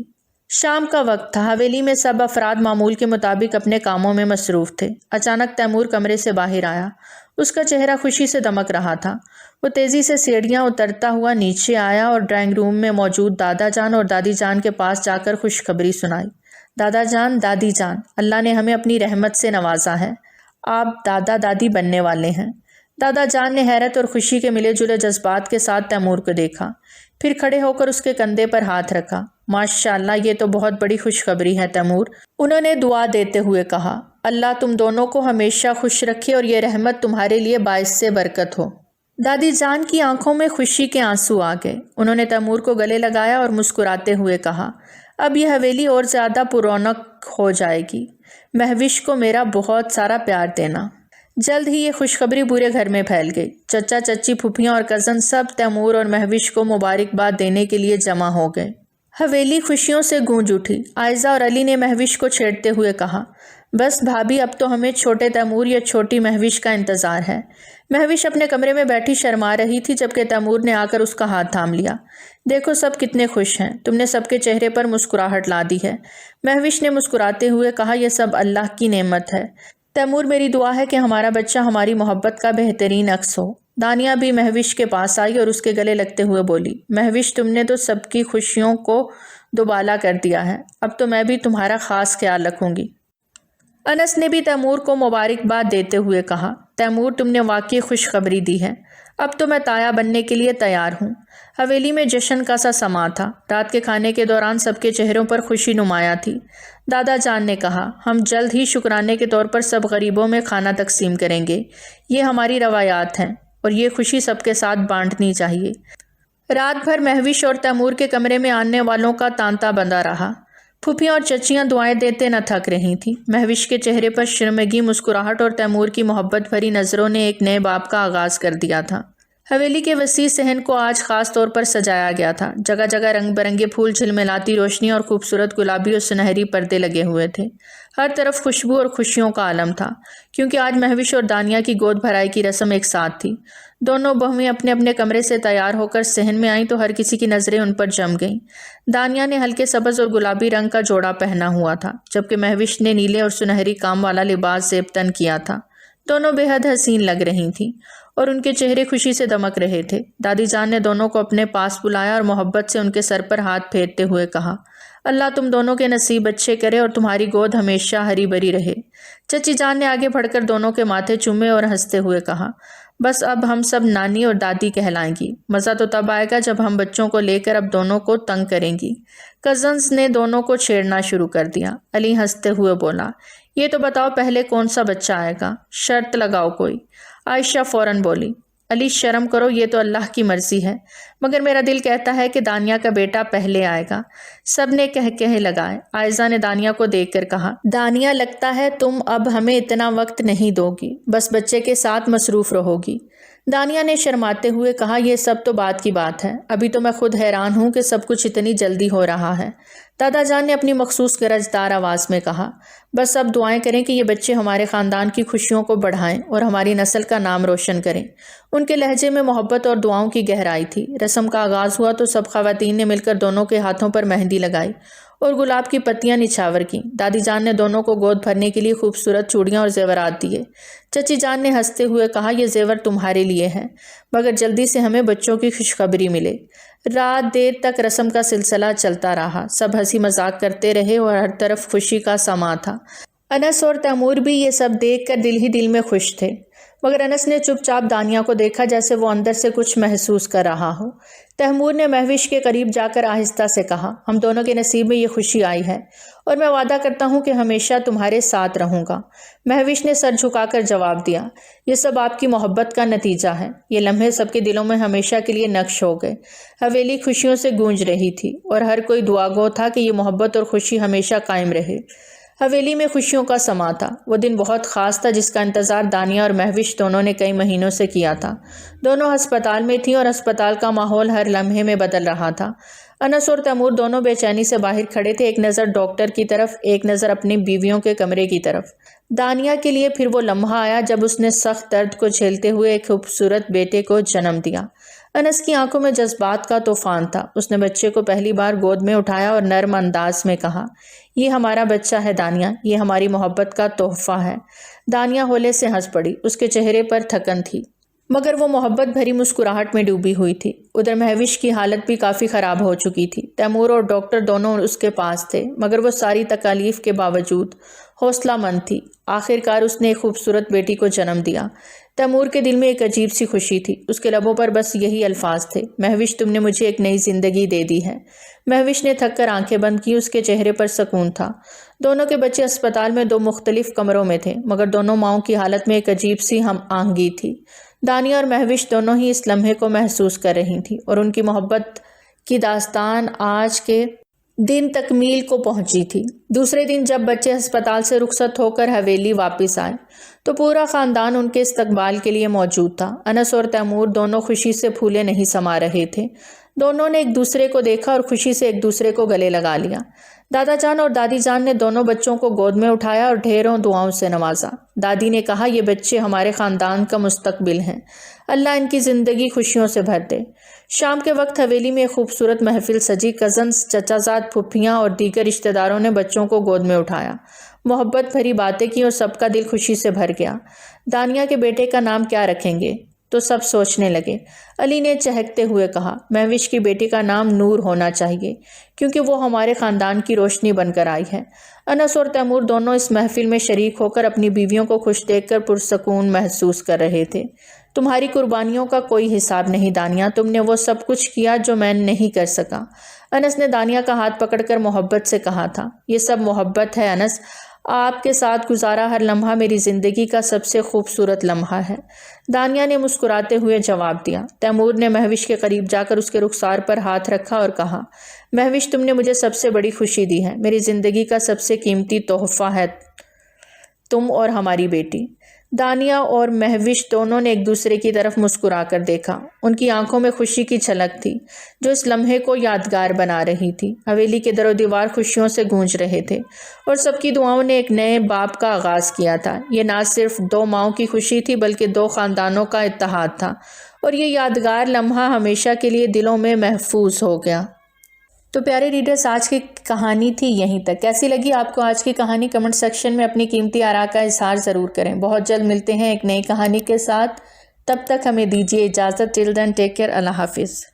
[SPEAKER 1] شام کا وقت تھا۔ حویلی میں سب افراد معمول کے مطابق اپنے کاموں میں مصروف تھے۔ اچانک تیمور کمرے سے باہر آیا۔ اس کا چہرہ خوشی سے دمک رہا تھا۔ وہ تیزی سے سیڑھیاں اترتا ہوا نیچے آیا اور ڈرائنگ روم میں موجود دادا جان اور دادی جان کے پاس جا کر خوشخبری سنائی۔ دادا جان، دادی جان، اللہ نے ہمیں اپنی رحمت سے نوازا ہے، آپ دادا دادی بننے والے ہیں۔ دادا جان نے حیرت اور خوشی کے ملے جلے جذبات کے ساتھ تیمور کو دیکھا، پھر کھڑے ہو کر اس کے کندھے پر ہاتھ رکھا۔ ماشاءاللہ، یہ تو بہت بڑی خوشخبری ہے تیمور، انہوں نے دعا دیتے ہوئے کہا۔ اللہ تم دونوں کو ہمیشہ خوش رکھے اور یہ رحمت تمہارے لیے باعث سے برکت ہو۔ دادی جان کی آنکھوں میں خوشی کے آنسو آ گئے۔ انہوں نے تیمور کو گلے لگایا اور مسکراتے ہوئے کہا، اب یہ حویلی اور زیادہ پررونق ہو جائے گی۔ مہوش کو میرا بہت سارا پیار دینا۔ جلد ہی یہ خوشخبری پورے گھر میں پھیل گئی۔ چچا چچی، پھوپھیاں اور کزن سب تیمور اور مہوش کو مبارکباد دینے کے لیے جمع ہو گئے۔ حویلی خوشیوں سے گونج اٹھی۔ عائزہ اور علی نے مہوش کو چھیڑتے ہوئے کہا، بس بھابھی، اب تو ہمیں چھوٹے تیمور یا چھوٹی مہوش کا انتظار ہے۔ مہوش اپنے کمرے میں بیٹھی شرما رہی تھی جبکہ تیمور نے آ کر اس کا ہاتھ تھام لیا۔ دیکھو سب کتنے خوش ہیں، تم نے سب کے چہرے پر مسکراہٹ لا دی ہے۔ مہوش نے مسکراتے ہوئے کہا، یہ سب اللہ کی نعمت ہے تیمور، میری دعا ہے کہ ہمارا بچہ ہماری محبت کا بہترین عکس ہو۔ دانیہ بھی مہوش کے پاس آئی اور اس کے گلے لگتے ہوئے بولی، مہوش، تم نے تو سب کی خوشیوں کو دوبالا کر دیا ہے، اب تو میں بھی تمہارا خاص خیال رکھوں گی۔ انس نے بھی تیمور کو مبارکباد دیتے ہوئے کہا، تیمور، تم نے واقعی خوشخبری دی ہے، اب تو میں تایا بننے کے لیے تیار ہوں۔ حویلی میں جشن کا سا سما تھا۔ رات کے کھانے کے دوران سب کے چہروں پر خوشی نمایاں تھی۔ دادا جان نے کہا، ہم جلد ہی شکرانے کے طور پر سب غریبوں میں کھانا تقسیم کریں گے، یہ ہماری روایات ہیں اور یہ خوشی سب کے ساتھ بانٹنی چاہیے۔ رات بھر مہوش اور تیمور کے کمرے میں آنے والوں کا تانتا بندھا رہا۔ پھوپھیاں اور چچیاں دعائیں دیتے نہ تھک رہی تھیں۔ مہوش کے چہرے پر شرمگی، مسکراہٹ اور تیمور کی محبت بھری نظروں نے ایک نئے باب کا آغاز کر دیا تھا۔ حویلی کے وسیع صحن کو آج خاص طور پر سجایا گیا تھا۔ جگہ جگہ رنگ برنگے پھول، جھلملاتی روشنی اور خوبصورت گلابی اور سنہری پردے لگے ہوئے تھے۔ ہر طرف خوشبو اور خوشیوں کا عالم تھا، کیونکہ آج مہوش اور دانیہ کی گود بھرائی کی رسم ایک ساتھ تھی۔ دونوں بہویں اپنے اپنے کمرے سے تیار ہو کر صحن میں آئیں تو ہر کسی کی نظریں ان پر جم گئیں۔ دانیہ نے ہلکے سبز اور گلابی رنگ کا جوڑا پہنا ہوا تھا، جبکہ مہوش نے نیلے اور سنہری کام والا لباس زیب تن کیا تھا۔ دونوں بے حد حسین لگ رہی تھیں اور ان کے چہرے خوشی سے دمک رہے تھے۔ دادی جان نے دونوں کو اپنے پاس بلایا اور محبت سے ان کے سر پر ہاتھ پھیرتے ہوئے کہا، اللہ تم دونوں کے نصیب اچھے کرے اور تمہاری گود ہمیشہ ہری بھری رہے۔ چچی جان نے آگے بڑھ کر دونوں کے ماتھے چومے اور ہنستے ہوئے کہا، بس اب ہم سب نانی اور دادی کہلائیں گی۔ مزہ تو تب آئے گا جب ہم بچوں کو لے کر اب دونوں کو تنگ کریں گی۔ کزنز نے دونوں کو چھیڑنا شروع کر دیا۔ علی ہنستے ہوئے بولا، یہ تو بتاؤ پہلے کون سا بچہ آئے گا، شرط لگاؤ کوئی۔ عائشہ فوراً بولی، علی شرم کرو، یہ تو اللہ کی مرضی ہے، مگر میرا دل کہتا ہے کہ دانیہ کا بیٹا پہلے آئے گا۔ سب نے کہے لگائے۔ عائزہ نے دانیہ کو دیکھ کر کہا، دانیہ، لگتا ہے تم اب ہمیں اتنا وقت نہیں دو گی، بس بچے کے ساتھ مصروف رہو گی۔ دانیہ نے شرماتے ہوئے کہا، یہ سب تو بات کی بات ہے، ابھی تو میں خود حیران ہوں کہ سب کچھ اتنی جلدی ہو رہا ہے۔ دادا جان نے اپنی مخصوص گرجدار آواز میں کہا، بس اب دعائیں کریں کہ یہ بچے ہمارے خاندان کی خوشیوں کو بڑھائیں اور ہماری نسل کا نام روشن کریں۔ ان کے لہجے میں محبت اور دعاؤں کی گہرائی تھی۔ رسم کا آغاز ہوا تو سب خواتین نے مل کر دونوں کے ہاتھوں پر مہندی لگائی اور گلاب کی پتیاں نچھاور کیں۔ دادی جان نے دونوں کو گود بھرنے کے لیے خوبصورت چوڑیاں اور زیورات دیے۔ چچی جان نے ہنستے ہوئے کہا، یہ زیور تمہارے لیے ہے، مگر جلدی سے ہمیں بچوں کی خوشخبری ملے۔ رات دیر تک رسم کا سلسلہ چلتا رہا، سب ہنسی مذاق کرتے رہے اور ہر طرف خوشی کا سما تھا۔ انس اور تیمور بھی یہ سب دیکھ کر دل ہی دل میں خوش تھے، مگر انس نے چپ چاپ دانیہ کو دیکھا جیسے وہ اندر سے کچھ محسوس کر رہا ہو۔ تیمور نے مہوش کے قریب جا کر آہستہ سے کہا، ہم دونوں کے نصیب میں یہ خوشی آئی ہے اور میں وعدہ کرتا ہوں کہ ہمیشہ تمہارے ساتھ رہوں گا۔ مہوش نے سر جھکا کر جواب دیا، یہ سب آپ کی محبت کا نتیجہ ہے۔ یہ لمحے سب کے دلوں میں ہمیشہ کے لیے نقش ہو گئے۔ حویلی خوشیوں سے گونج رہی تھی اور ہر کوئی دعا گو تھا کہ یہ محبت اور خوشی ہمیشہ قائم رہے۔ حویلی میں خوشیوں کا سما تھا۔ وہ دن بہت خاص تھا جس کا انتظار دانیہ اور مہوش دونوں نے کئی مہینوں سے کیا تھا۔ دونوں ہسپتال میں تھیں اور ہسپتال کا ماحول ہر لمحے میں بدل رہا تھا۔ انس اور تیمور دونوں بے چینی سے باہر کھڑے تھے، ایک نظر ڈاکٹر کی طرف، ایک نظر اپنی بیویوں کے کمرے کی طرف۔ دانیہ کے لیے پھر وہ لمحہ آیا جب اس نے سخت درد کو جھیلتے ہوئے ایک خوبصورت بیٹے کو جنم دیا۔ انس کی آنکھوں میں جذبات کا طوفان تھا۔ اس نے بچے کو پہلی بار گود میں اٹھایا اور نرم انداز میں کہا، یہ ہمارا بچہ ہے دانیہ، یہ ہماری محبت کا تحفہ ہے۔ دانیہ ہولے سے ہنس پڑی۔ اس کے چہرے پر تھکن تھی مگر وہ محبت بھری مسکراہٹ میں ڈوبی ہوئی تھی۔ ادھر مہوش کی حالت بھی کافی خراب ہو چکی تھی۔ تیمور اور ڈاکٹر دونوں اس کے پاس تھے مگر وہ ساری تکالیف کے باوجود حوصلہ مند تھی۔ آخر کار اس نے ایک خوبصورت بیٹی کو جنم دیا۔ تیمور کے دل میں ایک عجیب سی خوشی تھی۔ اس کے لبوں پر بس یہی الفاظ تھے، مہوش تم نے مجھے ایک نئی زندگی دے دی ہے۔ مہوش نے تھک کر آنکھیں بند کی۔ اس کے چہرے پر سکون تھا۔ دونوں کے بچے اسپتال میں 2 مختلف کمروں میں تھے مگر دونوں ماؤں کی حالت میں ایک عجیب سی ہم آہنگی تھی۔ دانیہ اور مہوش دونوں ہی اس لمحے کو محسوس کر رہی تھیں اور ان کی محبت کی داستان آج کے دن تکمیل کو پہنچی تھی۔ دوسرے دن جب بچے ہسپتال سے رخصت ہو کر حویلی واپس آئے تو پورا خاندان ان کے استقبال کے لیے موجود تھا۔ انس اور تیمور دونوں خوشی سے پھولے نہیں سما رہے تھے۔ دونوں نے ایک دوسرے کو دیکھا اور خوشی سے ایک دوسرے کو گلے لگا لیا۔ دادا جان اور دادی جان نے دونوں بچوں کو گود میں اٹھایا اور ڈھیروں دعاؤں سے نوازا۔ دادی نے کہا یہ بچے ہمارے خاندان کا مستقبل ہیں، اللہ ان کی زندگی خوشیوں سے بھر دے۔ شام کے وقت حویلی میں ایک خوبصورت محفل سجی۔ کزنز، چچا زاد، پھپھیاں اور دیگر رشتہ داروں نے بچوں کو گود میں اٹھایا، محبت بھری باتیں کی اور سب کا دل خوشی سے بھر گیا۔ دانیہ کے بیٹے کا نام کیا رکھیں گے؟ تو سب سوچنے لگے۔ علی نے چہکتے ہوئے کہا مہوش کی بیٹی کا نام نور ہونا چاہیے کیونکہ وہ ہمارے خاندان کی روشنی بن کر آئی ہے۔ انس اور تیمور دونوں اس محفل میں شریک ہو کر اپنی بیویوں کو خوش دیکھ کر پرسکون محسوس کر رہے تھے۔ تمہاری قربانیوں کا کوئی حساب نہیں دانیہ، تم نے وہ سب کچھ کیا جو میں نہیں کر سکا۔ انس نے دانیہ کا ہاتھ پکڑ کر محبت سے کہا تھا۔ یہ سب محبت ہے انس، آپ کے ساتھ گزارا ہر لمحہ میری زندگی کا سب سے خوبصورت لمحہ ہے، دانیہ نے مسکراتے ہوئے جواب دیا۔ تیمور نے مہوش کے قریب جا کر اس کے رخسار پر ہاتھ رکھا اور کہا مہوش تم نے مجھے سب سے بڑی خوشی دی ہے، میری زندگی کا سب سے قیمتی تحفہ ہے تم اور ہماری بیٹی۔ دانیہ اور مہوش دونوں نے ایک دوسرے کی طرف مسکرا کر دیکھا۔ ان کی آنکھوں میں خوشی کی جھلک تھی جو اس لمحے کو یادگار بنا رہی تھی۔ حویلی کے در و دیوار خوشیوں سے گونج رہے تھے اور سب کی دعاؤں نے ایک نئے باب کا آغاز کیا تھا۔ یہ نہ صرف 2 ماؤں کی خوشی تھی بلکہ 2 خاندانوں کا اتحاد تھا اور یہ یادگار لمحہ ہمیشہ کے لیے دلوں میں محفوظ ہو گیا۔ تو پیارے ریڈرز، آج کی کہانی تھی یہیں تک۔ کیسی لگی آپ کو آج کی کہانی؟ کمنٹ سیکشن میں اپنی قیمتی آراء کا اظہار ضرور کریں۔ بہت جلد ملتے ہیں ایک نئی کہانی کے ساتھ، تب تک ہمیں دیجیے اجازت۔ ٹل دین ٹیک کیئر، اللہ حافظ۔